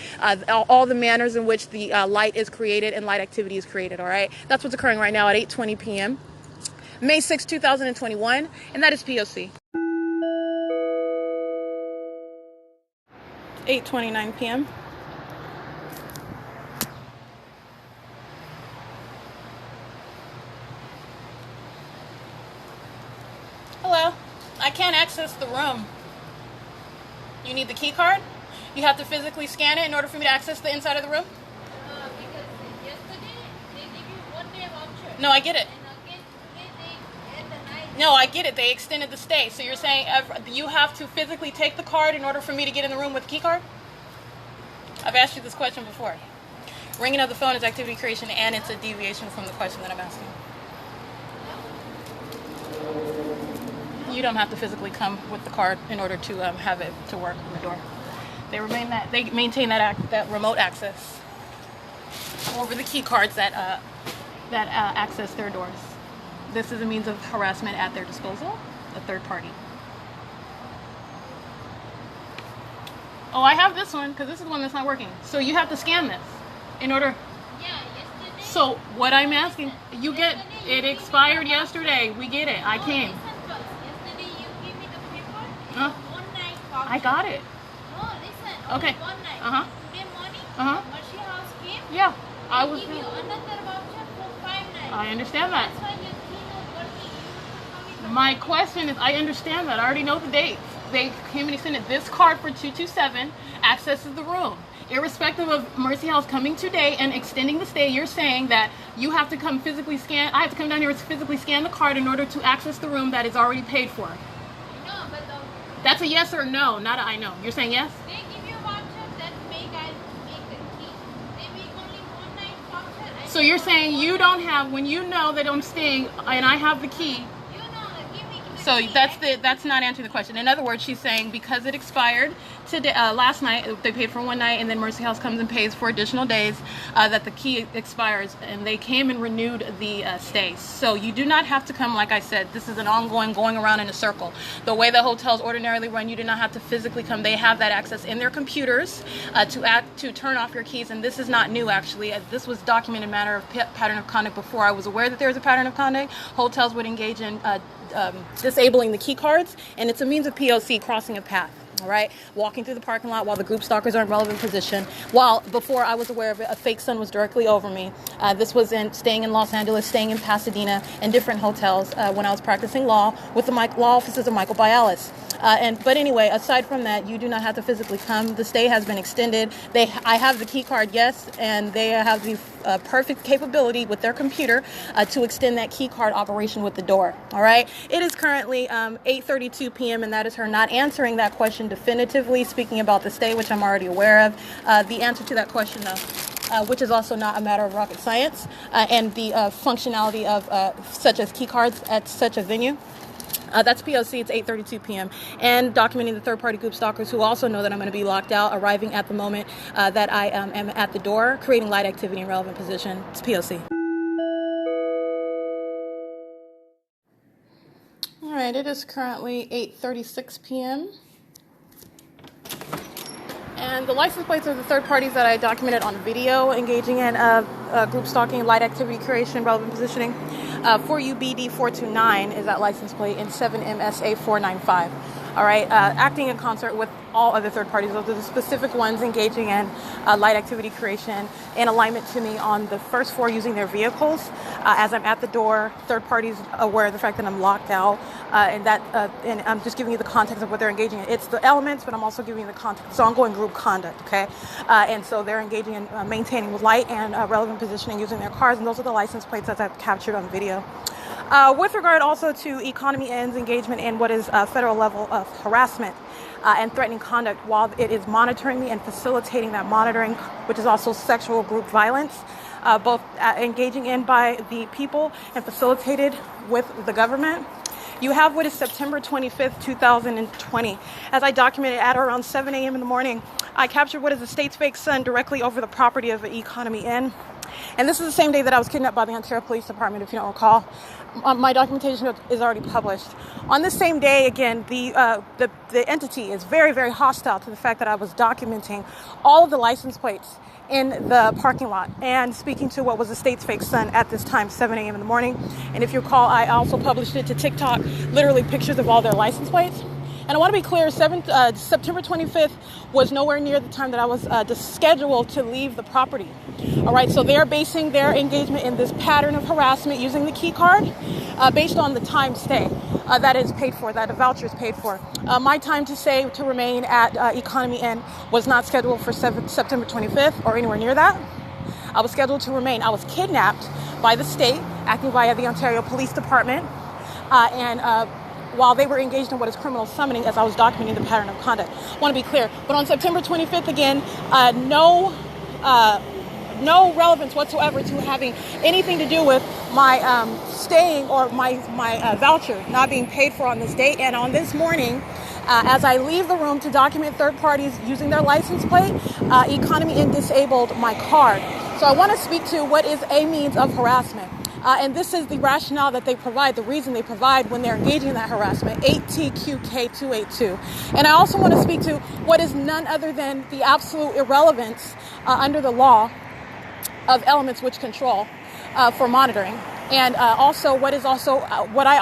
Speaker 1: all the manners in which the light is created and light activity is created, all right? That's what's occurring right now at 8:20 p.m. May 6, 2021, and that is P.O.C. 8:29 p.m. Hello. I can't access the room. You need the key card? You have to physically scan it in order for me to access the inside of the room?
Speaker 2: Because yesterday they give you 1 day voucher.
Speaker 1: No, I get it.
Speaker 2: And again today they end the night.
Speaker 1: No, I get it. They extended the stay. So you're saying you have to physically take the card in order for me to get in the room with the key card? I've asked you this question before. Ringing of the phone is activity creation, and it's a deviation from the question that I'm asking. You don't have to physically come with the card in order to have it to work in the door. They maintain that remote access over the key cards that access their doors. This is a means of harassment at their disposal, a third party. Oh, I have this one because this is the one that's not working. So you have to scan this in order.
Speaker 2: Yeah, yesterday.
Speaker 1: So what I'm asking, you get it expired yesterday. We get it. I came.
Speaker 2: Yesterday you gave me the paper.
Speaker 1: Huh?
Speaker 2: 1 night voucher.
Speaker 1: I got it.
Speaker 2: No, listen.
Speaker 1: Okay.
Speaker 2: 1 night.
Speaker 1: Uh-huh.
Speaker 2: Today morning.
Speaker 1: Uh-huh.
Speaker 2: Mercy House came.
Speaker 1: Yeah, I was.
Speaker 2: Give you another voucher for 5 nights.
Speaker 1: I understand that.
Speaker 2: That's why your key was working. You were coming.
Speaker 1: My question is, I understand that. I already know the dates. They came and extended this card for 227, accesses the room. Irrespective of Mercy House coming today and extending the stay, you're saying that you have to come physically scan, I have to come down here and physically scan the card in order to access the room that is already paid for.
Speaker 2: No, but
Speaker 1: That's a yes or no, not a I know. You're saying yes?
Speaker 2: they give you voucher that make the key. They make only 1 night voucher.
Speaker 1: So you're saying you don't have, when you know that I'm staying and I have the key.
Speaker 2: You know, give me
Speaker 1: So
Speaker 2: key.
Speaker 1: that's not answering the question. In other words, she's saying because it expired today, last night, they paid for 1 night, and then Mercy House comes and pays for additional days, that the key expires, and they came and renewed the stay. So you do not have to come, like I said. This is an ongoing, going around in a circle. The way the hotels ordinarily run, you do not have to physically come. They have that access in their computers to turn off your keys, and this is not new, actually. This was documented matter of pattern of conduct before I was aware that there was a pattern of conduct. Hotels would engage in disabling the key cards, and it's a means of P.O.C. crossing a path. All right, walking through the parking lot while the group stalkers are in relevant position. While before I was aware of it, a fake sun was directly over me. This was staying in Los Angeles, staying in Pasadena, and different hotels when I was practicing law with the law offices of Michael Bialis. But anyway, aside from that, you do not have to physically come. The stay has been extended. I have the key card, yes, and they have the perfect capability with their computer to extend that key card operation with the door. All right. It is currently 8:32 p.m. and that is her not answering that question definitively, speaking about the stay, which I'm already aware of. The answer to that question, though, which is also not a matter of rocket science, and the functionality of such as key cards at such a venue. That's P.O.C. It's 8:32 p.m. And documenting the third-party group stalkers who also know that I'm going to be locked out, arriving at the moment that I am at the door, creating light activity in relevant position. It's P.O.C. All right, it is currently 8:36 p.m. And the license plates are the third parties that I documented on video engaging in group stalking, light activity creation, relevant positioning. 4UBD429 is that license plate, and 7MSA495. All right, acting in concert with all other third parties. Those are the specific ones engaging in light activity creation in alignment to me on the first floor using their vehicles. As I'm at the door, third parties aware of the fact that I'm locked out, and I'm just giving you the context of what they're engaging in. It's the elements, but I'm also giving you the context. It's ongoing group conduct, okay? And so they're engaging in maintaining with light and relevant positioning using their cars, and those are the license plates that I've captured on video. With regard also to economy ends engagement in what is a federal level of harassment and threatening conduct, while it is monitoring me and facilitating that monitoring, which is also sexual group violence, both engaging in by the people and facilitated with the government. You have what is September 25th, 2020. As I documented at around 7 a.m. in the morning, I captured what is the state's fake sun directly over the property of the Economy Inn. And this is the same day that I was kidnapped by the Ontario Police Department, if you don't recall. My documentation is already published. On this same day, again, the entity is very, very hostile to the fact that I was documenting all of the license plates in the parking lot and speaking to what was the state's fake sun at this time, 7 a.m. in the morning. And if you recall, I also published it to TikTok, literally pictures of all their license plates. And I want to be clear, September 25th was nowhere near the time that I was scheduled to leave the property. All right, so they're basing their engagement in this pattern of harassment using the key card based on the time stay that is paid for, that a voucher is paid for. My time to remain at Economy Inn was not scheduled for September 25th or anywhere near that. I was scheduled to remain. I was kidnapped by the state, acting via the Ontario Police Department, while they were engaged in what is criminal summoning, as I was documenting the pattern of conduct. I want to be clear. But on September 25th, again, no relevance whatsoever to having anything to do with my staying or my voucher not being paid for on this date. And on this morning, as I leave the room to document third parties using their license plate, Economy Inn disabled my card. So I want to speak to what is a means of harassment. And this is the rationale that they provide, the reason they provide when they're engaging in that harassment, 8TQK282. And I also want to speak to what is none other than the absolute irrelevance under the law of elements which control for monitoring. And also what is also what I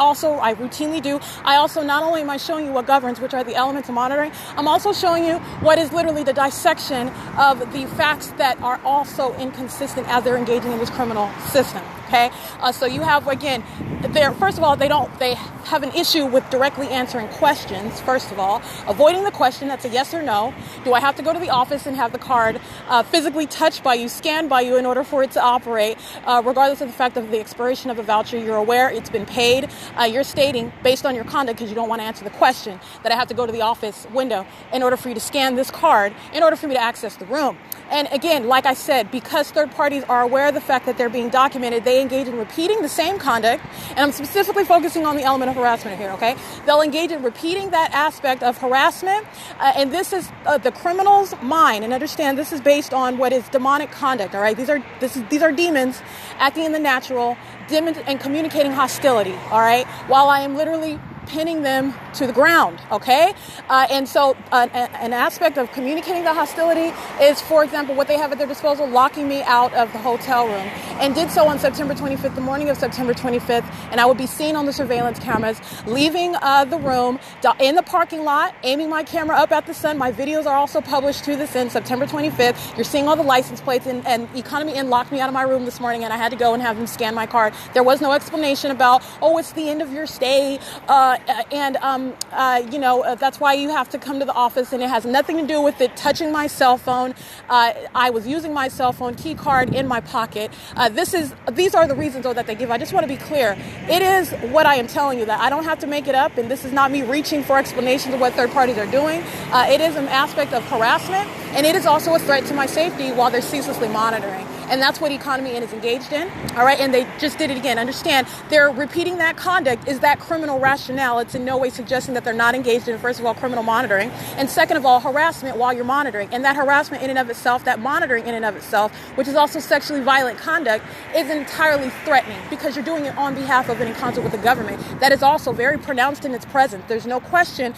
Speaker 1: routinely do. I also not only am I showing you what governs, which are the elements of monitoring, I'm also showing you what is literally the dissection of the facts that are also inconsistent as they're engaging in this criminal system. Okay, so you have, again, first of all, they have an issue with directly answering questions. First of all, avoiding the question, that's a yes or no. Do I have to go to the office and have the card physically touched by you, scanned by you in order for it to operate, regardless of the fact of the expiration of a voucher? You're aware it's been paid. You're stating, based on your conduct, because you don't want to answer the question, that I have to go to the office window in order for you to scan this card, in order for me to access the room. And again, like I said, because third parties are aware of the fact that they're being documented, they engage in repeating the same conduct. And I'm specifically focusing on the element of harassment here, okay? They'll engage in repeating that aspect of harassment. And this is the criminal's mind. And understand, this is based on what is demonic conduct, all right? These are demons acting in the natural and communicating hostility, all right? While I am literally pinning them to the ground, okay? And so an aspect of communicating the hostility is, for example, what they have at their disposal, locking me out of the hotel room, and did so on September 25th, the morning of September 25th, and I would be seen on the surveillance cameras leaving the room in the parking lot, aiming my camera up at the sun. My videos are also published to this end, September 25th. You're seeing all the license plates, and Economy Inn locked me out of my room this morning, and I had to go and have them scan my card. There was no explanation about, oh, it's the end of your stay, that's why you have to come to the office, and it has nothing to do with it touching my cell phone. I was using my cell phone key card in my pocket. These are the reasons, though, that they give. I just want to be clear. It is what I am telling you, that I don't have to make it up, and this is not me reaching for explanations of what third parties are doing. It is an aspect of harassment, and it is also a threat to my safety while they're ceaselessly monitoring. And that's what Economy Inn is engaged in. All right. And they just did it again. Understand, they're repeating that conduct. Is that criminal rationale? It's in no way suggesting that they're not engaged in, first of all, criminal monitoring. And second of all, harassment while you're monitoring. And that harassment in and of itself, that monitoring in and of itself, which is also sexually violent conduct, is entirely threatening because you're doing it on behalf of and in concert with the government. That is also very pronounced in its presence. There's no question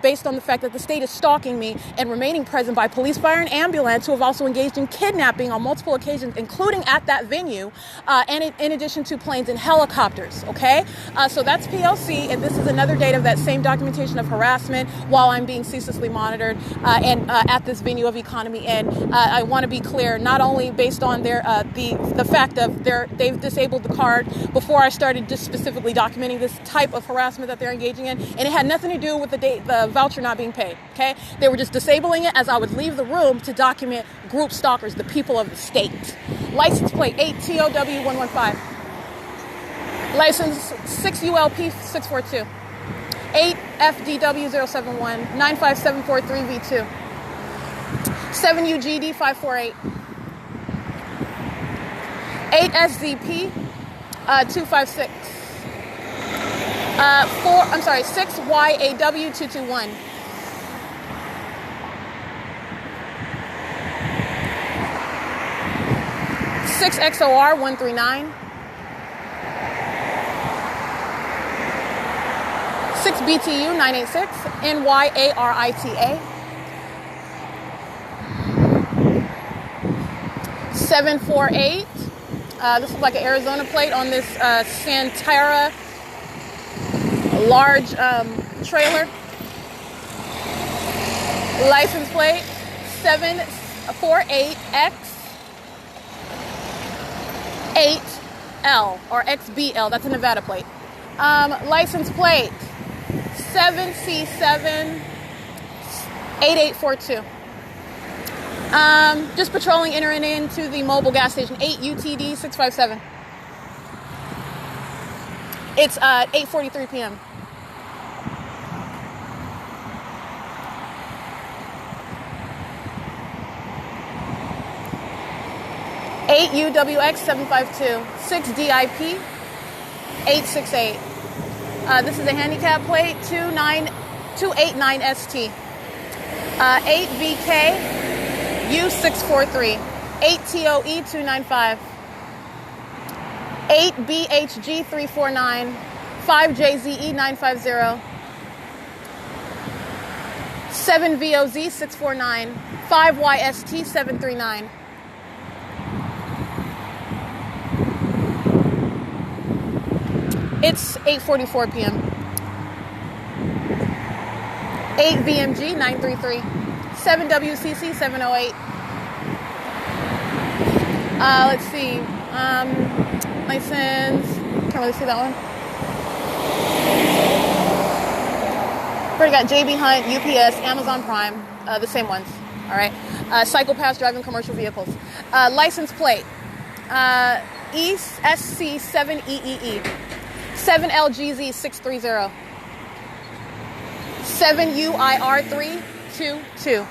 Speaker 1: based on the fact that the state is stalking me and remaining present by police, fire, and ambulance, who have also engaged in kidnapping on multiple occasions, including at that venue, and in addition to planes and helicopters, okay? So that's P.O.C, and this is another date of that same documentation of harassment while I'm being ceaselessly monitored and at this venue of Economy Inn. I want to be clear, not only based on their the fact of they've disabled the card before I started just specifically documenting this type of harassment that they're engaging in, and it had nothing to do with the voucher not being paid, okay? They were just disabling it as I would leave the room to document group stalkers, the people of the state. License plate 8TOW115. License 6ULP642. 8FDW071. 95743V2. 7UGD548. 8SZP256. 6YAW221. 6XOR139, 6BTU986, NYARITA, 748. This is like an Arizona plate on this Santara large trailer. License plate 748X. 8L or XBL, that's a Nevada plate. License plate 7C78842. Just patrolling, entering into the MOBIL gas station. 8UTD657. It's 8:43 p.m. 8UWX752, 6DIP 868. This is a handicap plate 289ST. 8VK U643, 8TOE 295, 8BHG 349, 5JZE 950, 7VOZ 649, 5YST 739. It's 8:44 p.m. 8VMG 933, 7WCC 708. Let's see. License. Can't really see that one. Already got JB Hunt, UPS, Amazon Prime, the same ones. All right. Psychopaths driving commercial vehicles. License plate. ESC7EEE. 7LGZ630. 7UIR322.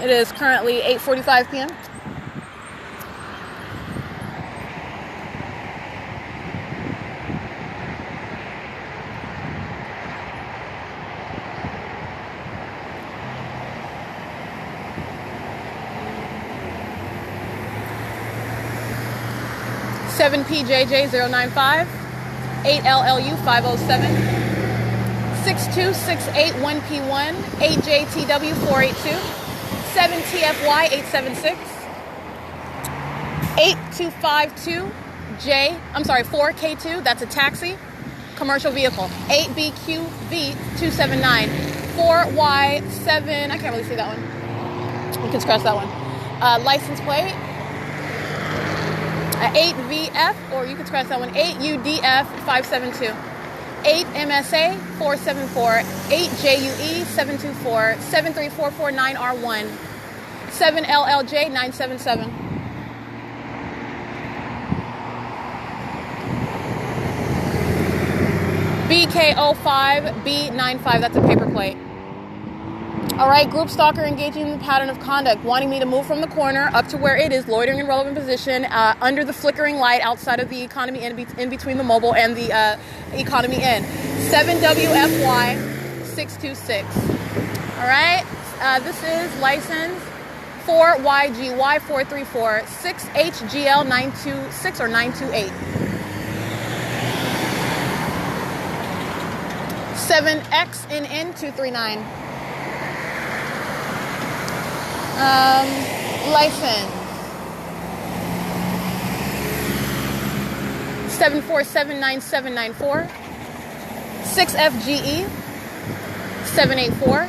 Speaker 1: It is currently 8:45 p.m. 7PJJ095, 8LLU507, 62681P1, 8JTW482, 7TFY876, 8252J, 4K2, that's a taxi, commercial vehicle, 8BQV279, 4Y7, I can't really see that one. You can scratch that one. License plate, 8VF, or you can scratch that one, 8UDF572, 8MSA474, 8JUE724, 73449R1, 7LLJ977. BK05B95, that's a paper plate. All right, group stalker engaging in the pattern of conduct, wanting me to move from the corner up to where it is, loitering in relevant position, under the flickering light outside of the economy in between the mobile and the economy in. 7WFY626. All right, this is license 4YGY434, 6HGL926 or 928. 7XNN239. License 7479794, 6FGE 784,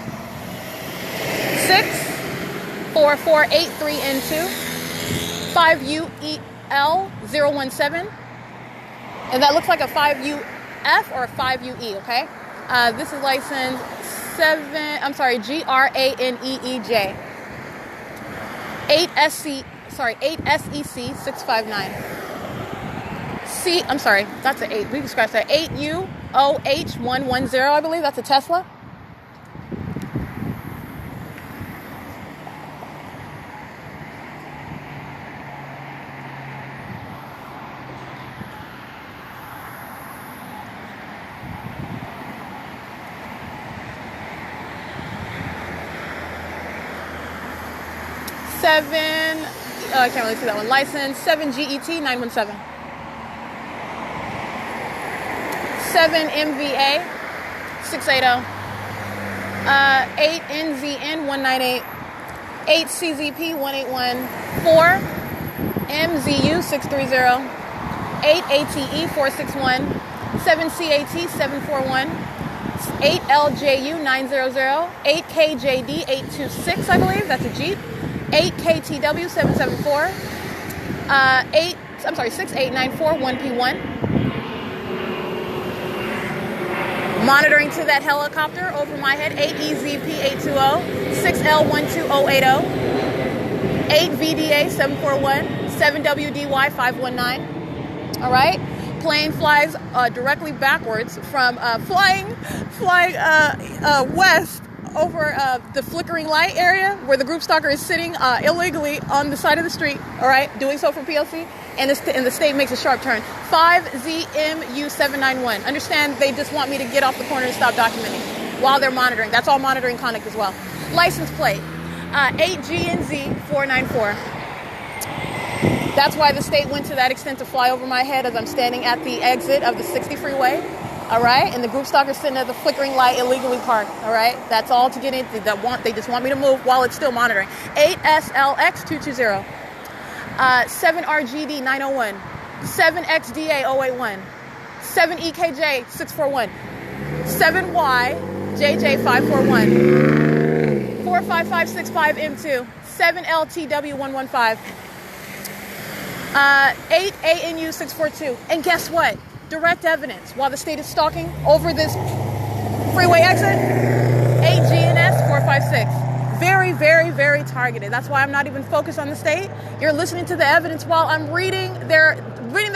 Speaker 1: 64483N2, 5UEL017, and that looks like a 5UF or a 5UE, okay? This is license GRANEEJ. 8SEC 659. That's an 8. We can scratch that. 8UOH110, I believe. That's a Tesla. I can't really see that one. License 7GET917. 7MVA 680. 8NZN198. 8CZP181. 4MZU 630. 8ATE461. 7CAT741. 8LJU900. 8KJD826, I believe. That's a Jeep. 8KTW774, 68941P1. Monitoring to that helicopter over my head, 8EZP820, 6L12080, 8VDA741, 7WDY519. All right, plane flies directly backwards from flying west over the flickering light area where the group stalker is sitting illegally on the side of the street, all right, doing so from P.O.C, and the state makes a sharp turn. 5ZMU791. Understand, they just want me to get off the corner and stop documenting while they're monitoring. That's all monitoring conduct as well. License plate, 8GNZ494. That's why the state went to that extent to fly over my head as I'm standing at the exit of the 60 freeway. All right, and the group stalker sitting at the flickering light illegally parked. All right, that's all to get in. They just want me to move while it's still monitoring. 8SLX220, 7RGD901, 7XDA081, 7EKJ641, 7YJJ541, 45565M2, 7LTW115, 8ANU642, and guess what? Direct evidence while the state is stalking over this freeway exit. 8GNS456. Very, very, very targeted. That's why I'm not even focused on the state. You're listening to the evidence while I'm reading their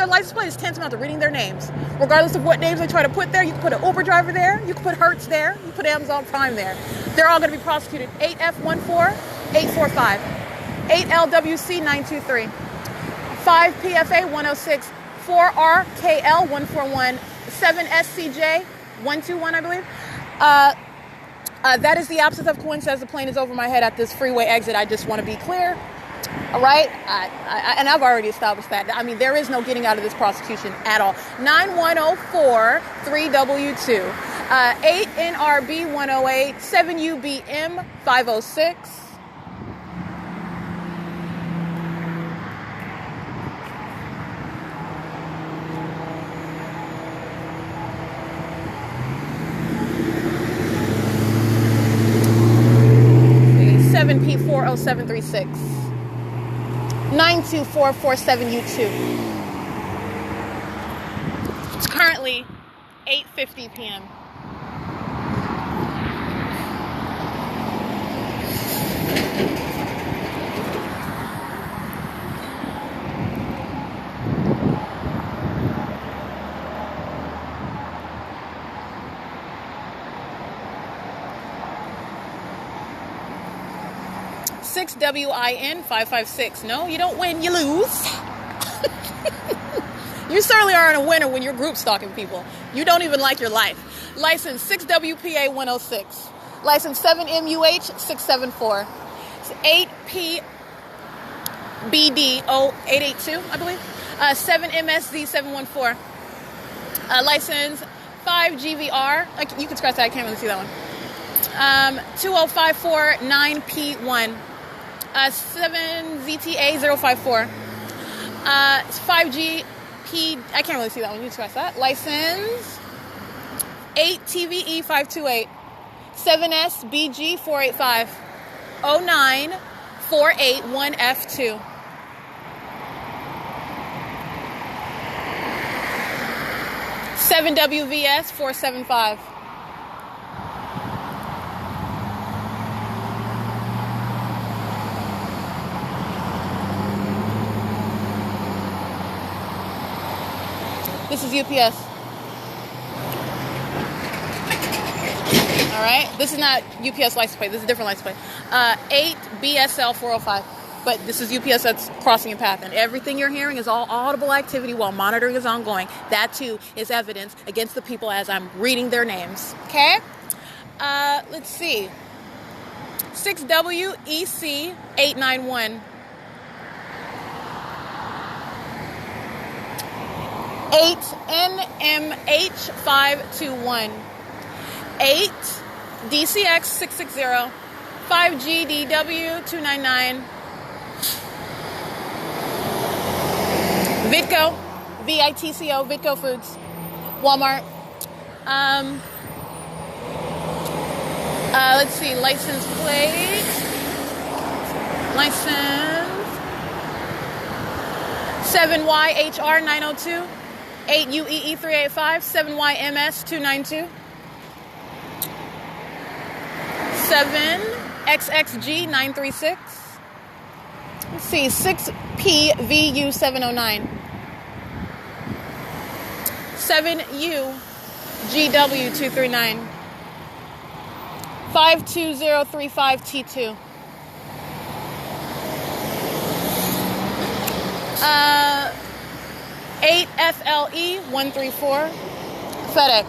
Speaker 1: license plate is tantamount to reading their names. Regardless of what names they try to put there, you can put an Uber driver there, you can put Hertz there, you can put Amazon Prime there. They're all going to be prosecuted. 8F14845, 8LWC923, 5PFA106, 4RKL141, 7SCJ121, I believe. That is the absence of coincidence. The plane is over my head at this freeway exit. I just want to be clear.
Speaker 3: All right? And I've already established that. I mean, there is no getting out of this prosecution at all. 9104 3W2. 8 NRB 108. 7 UBM 506. P40736 92447U2. It's currently 8:50 p.m. WIN 556. No, you don't win, you lose. You certainly aren't a winner when you're group stalking people. You don't even like your life. License 6WPA 106. License 7MUH 674. 8PBD 0882, I believe. 7MSZ 714. License 5GVR. You can scratch that. I can't really see that one. 20549P1. 7ZTA 054. 5GP. I can't really see that one. You can scratch that. License 8TVE 528. 7SBG 485. 09481F2. WVS 475. This is UPS. All right. This is not UPS license plate. This is a different license plate. 8BSL 405. But this is UPS that's crossing a path. And everything you're hearing is all audible activity while monitoring is ongoing. That, too, is evidence against the people as I'm reading their names. Okay? Let's see. 6WEC 891. 8NMH521. 8 DCX660. 5GDW299. Vitco, VITCO, Vitco Foods, Walmart. Let's see, license plate. License 7YHR 902, 8UEE 385, 7YMS 292, 7XXG 936. Let's see, 6PVU 709. 7UGW239. 52035T2. 8FLE 134. FedEx.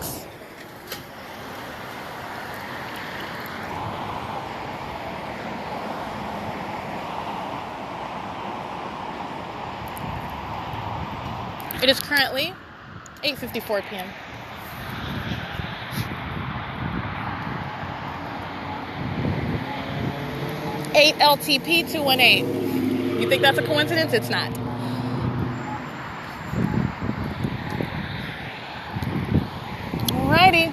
Speaker 3: It is currently 8:54 p.m. Eight LTP 218. You think that's a coincidence? It's not. Alrighty.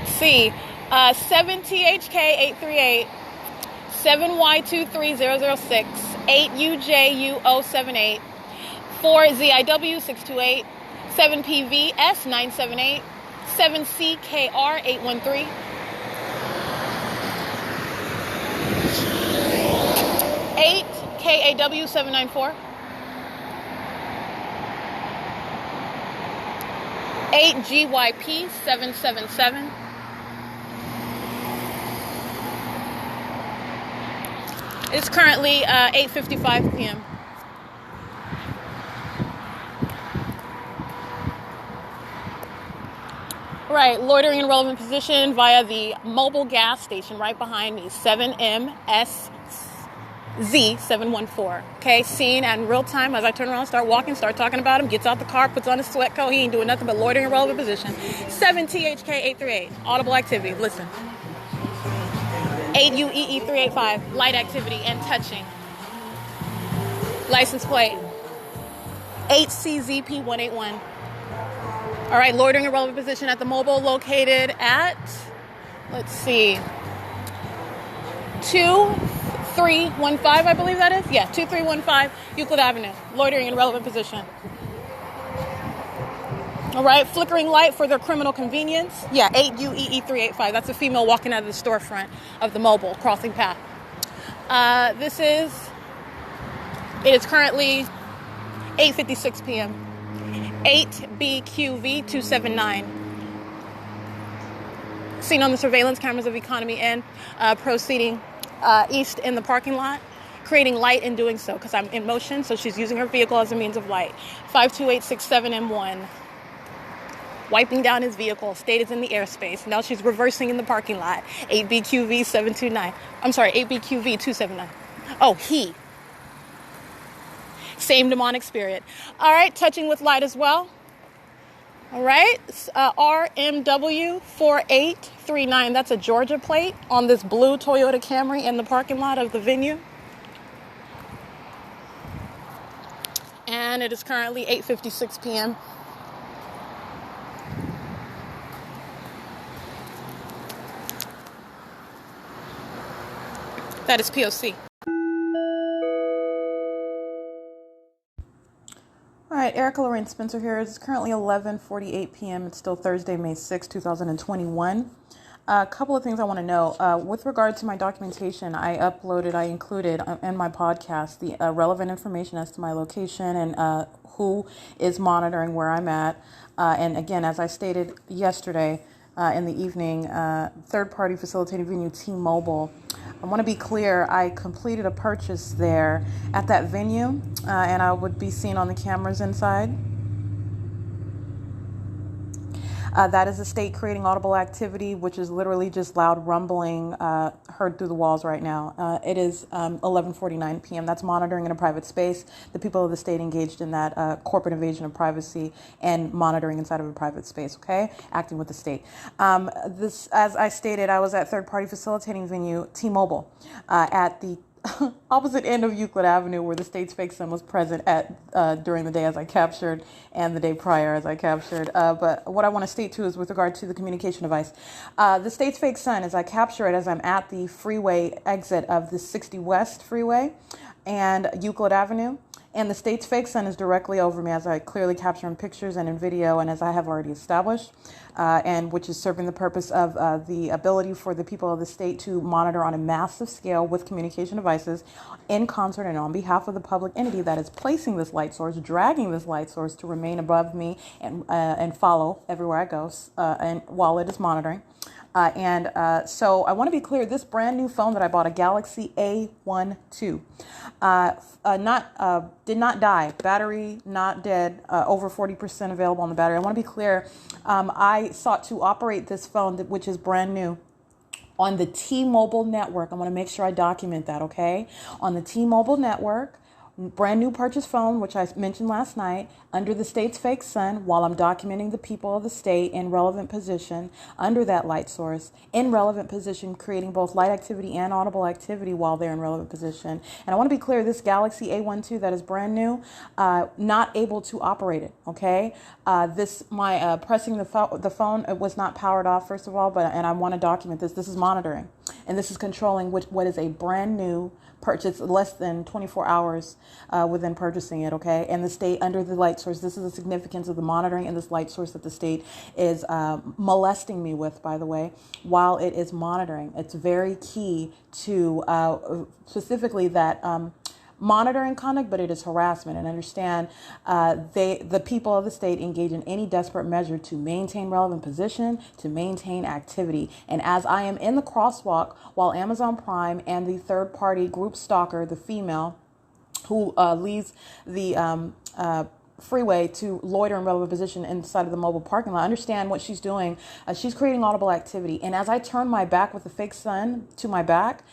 Speaker 3: C. 7THK 838. 7Y23006. 8UJU078. 4ZIW 628. 7PVS 978. 7CKR 813. 8KAW 794. 8GYP 777. It's currently 8:55 p.m. Right, loitering in relevant position via the mobile gas station right behind me, 7MS Z714. Okay, seen and in real time as I turn around, start walking, start talking about him, gets out the car, puts on his sweat coat. He ain't doing nothing but loitering in relevant position. 7THK838. Audible activity. Listen. 8UEE385. Light activity and touching. License plate. 8CZP181. All right, loitering in relevant position at the mobile located at, let's see, 2315, I believe that is. Yeah, 2315 Euclid Avenue. Loitering in relevant position. All right, flickering light for their criminal convenience. Yeah, 8UEE385. That's a female walking out of the storefront of the mobile crossing path. It is currently 8:56 p.m. 8BQV279. Seen on the surveillance cameras of Economy Inn, proceeding east in the parking lot, creating light in doing so because I'm in motion, so she's using her vehicle as a means of light. 52867M1. Wiping down his vehicle, state is in the airspace. Now she's reversing in the parking lot. 8BQV729. I'm sorry, 8BQV279. Oh, he. Same demonic spirit. All right, touching with light as well. All right, RMW4839. That's a Georgia plate on this blue Toyota Camry in the parking lot of the venue. And it is currently 8:56 p.m. That is P.O.C. All right, Erica Lorraine Spencer here. It's currently 11:48 p.m. It's still Thursday, May 6, 2021. A couple of things I want to know. With regard to my documentation, I included in my podcast the relevant information as to my location and who is monitoring where I'm at. And again, as I stated yesterday in the evening, third-party facilitating venue T-Mobile. I want to be clear, I completed a purchase there at that venue, and I would be seen on the cameras inside. That is the state creating audible activity, which is literally just loud rumbling heard through the walls right now. It is 11:49 p.m. That's monitoring in a private space. The people of the state engaged in that corporate invasion of privacy and monitoring inside of a private space, okay? Acting with the state. This, as I stated, I was at third-party facilitating venue T-Mobile at the opposite end of Euclid Avenue, where the state's fake son was present at during the day as I captured and the day prior as I captured. But what I want to state too is with regard to the communication device. The state's fake son, as I capture it as I'm at the freeway exit of the 60 West freeway and Euclid Avenue. And the state's fake sun is directly over me as I clearly capture in pictures and in video, and as I have already established, and which is serving the purpose of the ability for the people of the state to monitor on a massive scale with communication devices in concert and on behalf of the public entity that is placing this light source, dragging this light source to remain above me and follow everywhere I go, and while it is monitoring. So I want to be clear, this brand new phone that I bought, a Galaxy A12, did not die. Battery not dead, over 40% available on the battery. I want to be clear, I sought to operate this phone, which is brand new, on the T-Mobile network. I want to make sure I document that, okay? On the T-Mobile network, brand new purchase phone, which I mentioned last night, under the state's fake sun, while I'm documenting the people of the state in relevant position under that light source, in relevant position, creating both light activity and audible activity while they're in relevant position. And I want to be clear, this Galaxy A12 that is brand new, not able to operate it, okay? Pressing the phone, it was not powered off, first of all, and I want to document this. This is monitoring, and this is controlling what is a brand new purchase, less than 24 hours within purchasing it, okay? And the state under the light source, this is the significance of the monitoring and this light source that the state is molesting me with, by the way, while it is monitoring. It's very key to specifically that monitoring conduct, but it is harassment. And understand the people of the state engage in any desperate measure to maintain relevant position, to maintain activity. And as I am in the crosswalk while Amazon Prime and the third party group stalker, the female who leaves the
Speaker 1: freeway to loiter in relevant position inside of the mobile parking lot. Understand what she's doing. She's creating audible activity. And as I turn my back with the fake sun to my back,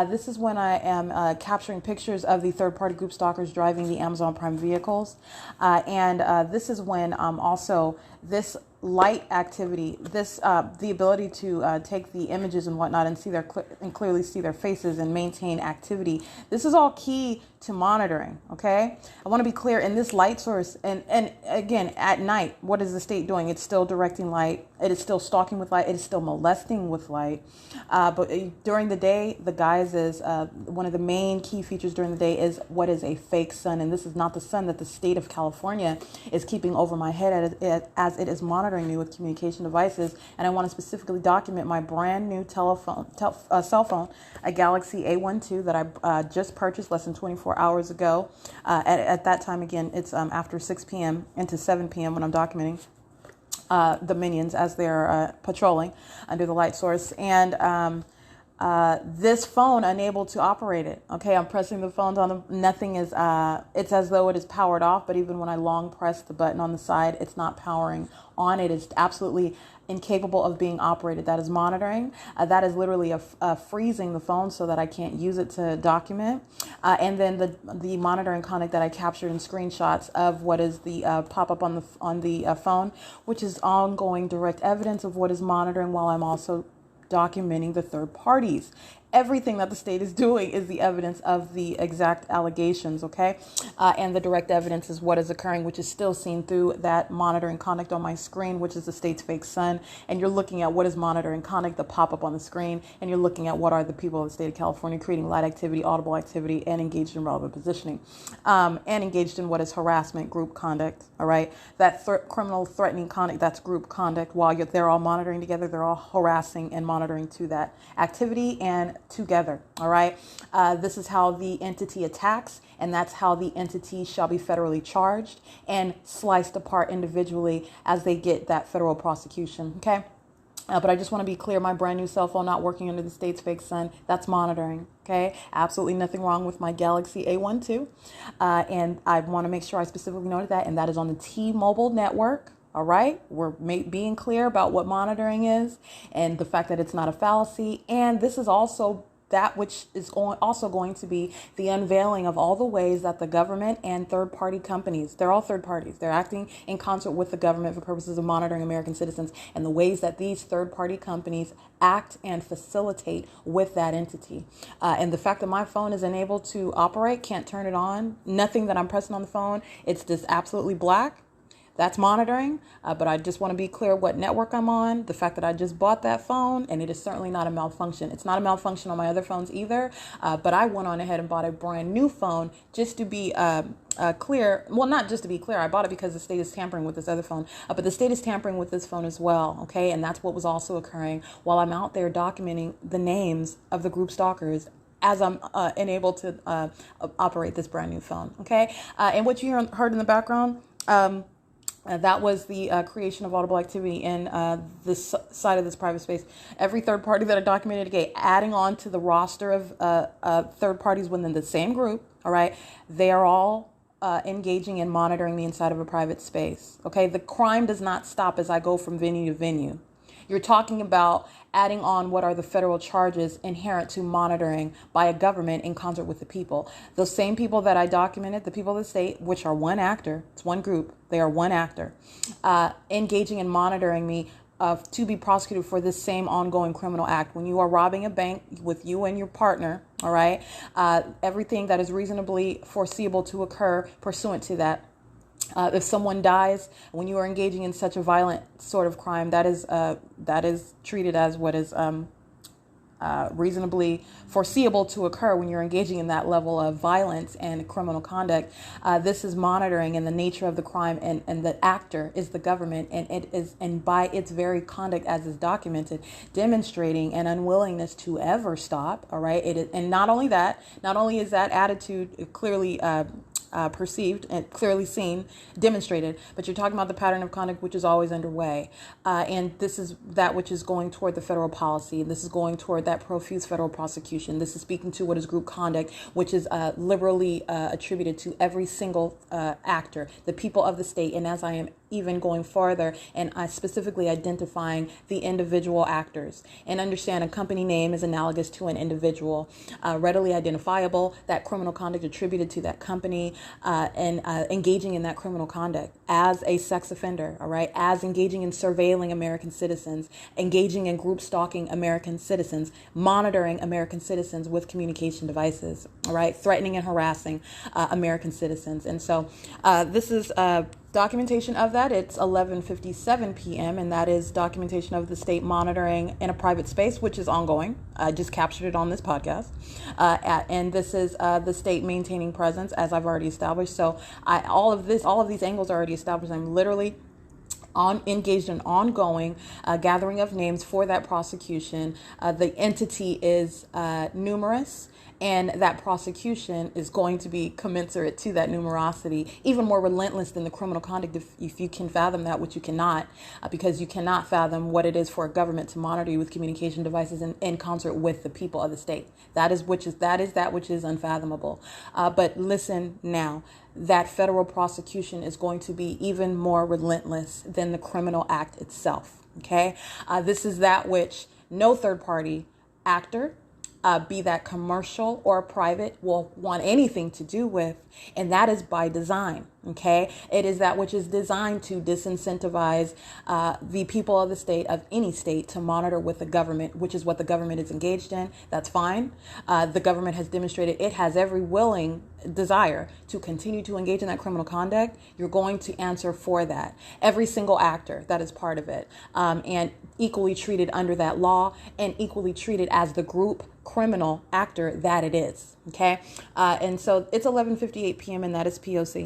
Speaker 1: this is when I am capturing pictures of the third-party group stalkers driving the Amazon Prime vehicles. And this is when also this light activity, this the ability to take the images and whatnot and see their and clearly see their faces and maintain activity. This is all key to monitoring. Okay, I want to be clear in this light source, and again at night, what is the state doing? It's still directing light. It is still stalking with light. It is still molesting with light. But during the day, the guise is one of the main key features during the day is what is a fake sun, and this is not the sun that the state of California is keeping over my head as it is monitoring me with communication devices. And I want to specifically document my brand new cell phone, a Galaxy A12 that I just purchased less than 24 hours ago. At that time, again, it's after 6 p.m. into 7 p.m. when I'm documenting the minions as they're patrolling under the light source. And this phone unable to operate it. Okay, I'm pressing the phones on nothing is, it's as though it is powered off, but even when I long press the button on the side, it's not powering on. It is absolutely incapable of being operated. That is monitoring. That is literally freezing the phone so that I can't use it to document. And then the monitoring conduct that I captured in screenshots of what is the pop-up on the phone, which is ongoing direct evidence of what is monitoring while I'm also documenting the third parties. Everything that the state is doing is the evidence of the exact allegations, okay? And the direct evidence is what is occurring, which is still seen through that monitoring conduct on my screen, which is the state's fake sun. And you're looking at what is monitoring conduct, the pop-up on the screen, and you're looking at what are the people of the state of California creating light activity, audible activity, and engaged in relevant positioning. And engaged in what is harassment, group conduct, all right? That criminal threatening conduct, that's group conduct. While they're all monitoring together, they're all harassing and monitoring to that activity and together. All right. This is how the entity attacks, and that's how the entity shall be federally charged and sliced apart individually as they get that federal prosecution. Okay. But I just want to be clear, my brand new cell phone not working under the state's fake sun, that's monitoring. Okay. Absolutely nothing wrong with my Galaxy A12. And I want to make sure I specifically noted that, and that is on the T-Mobile network. All right, we're being clear about what monitoring is and the fact that it's not a fallacy. And this is also that which is also going to be the unveiling of all the ways that the government and third-party companies, they're all third parties, they're acting in concert with the government for purposes of monitoring American citizens, and the ways that these third-party companies act and facilitate with that entity. And the fact that my phone is unable to operate, can't turn it on, nothing that I'm pressing on the phone, it's just absolutely black. That's monitoring, but I just want to be clear what network I'm on, the fact that I just bought that phone, and it is certainly not a malfunction. It's not a malfunction on my other phones either, but I went on ahead and bought a brand new phone just to be clear. Well, not just to be clear. I bought it because the state is tampering with this other phone, but the state is tampering with this phone as well, okay? And that's what was also occurring while I'm out there documenting the names of the group stalkers as I'm enabled to operate this brand new phone, okay? And what you heard in the background, that was the creation of audible activity in this side of this private space. Every third party that I documented, again, adding on to the roster of third parties within the same group, all right, they are all engaging in monitoring the inside of a private space, okay? The crime does not stop as I go from venue to venue. You're talking about adding on what are the federal charges inherent to monitoring by a government in concert with the people. Those same people that I documented, the people of the state, which are one actor, it's one group, they are one actor, engaging in monitoring me to be prosecuted for this same ongoing criminal act. When you are robbing a bank with you and your partner, all right, everything that is reasonably foreseeable to occur pursuant to that. If someone dies, when you are engaging in such a violent sort of crime, that is treated as what is reasonably foreseeable to occur when you're engaging in that level of violence and criminal conduct. This is monitoring and the nature of the crime, and the actor is the government, and it is, and by its very conduct as is documented, demonstrating an unwillingness to ever stop. All right, it is, and not only is that attitude clearly perceived and clearly seen, demonstrated, but you're talking about the pattern of conduct which is always underway. And this is that which is going toward the federal policy. This is going toward that profuse federal prosecution. This is speaking to what is group conduct, which is liberally attributed to every single actor, the people of the state. And as I am even going farther and specifically identifying the individual actors, and understand a company name is analogous to an individual, readily identifiable, that criminal conduct attributed to that company, and engaging in that criminal conduct as a sex offender, all right, as engaging in surveilling American citizens, engaging in group stalking American citizens, monitoring American citizens with communication devices, all right, threatening and harassing American citizens. And so this is documentation of that. It's 11:57 p.m. and that is documentation of the state monitoring in a private space, which is ongoing. I just captured it on this podcast. And this is the state maintaining presence, as I've already established. So all of these angles are already established. I'm literally engaged in ongoing gathering of names for that prosecution. The entity is numerous, and that prosecution is going to be commensurate to that numerosity, even more relentless than the criminal conduct, if you can fathom that, which you cannot, because you cannot fathom what it is for a government to monitor you with communication devices in concert with the people of the state. That is that which is unfathomable. But listen now. That federal prosecution is going to be even more relentless than the criminal act itself. Okay, this is that which no third party actor, be that commercial or private, will want anything to do with, and that is by design. Okay, it is that which is designed to disincentivize the people of the state, of any state, to monitor with the government, which is what the government is engaged in. That's fine. The government has demonstrated it has every willing desire to continue to engage in that criminal conduct. You're going to answer for that. Every single actor that is part of it, and equally treated under that law, and equally treated as the group criminal actor that it is. Okay, and so it's 11:58 p.m. and that is P.O.C.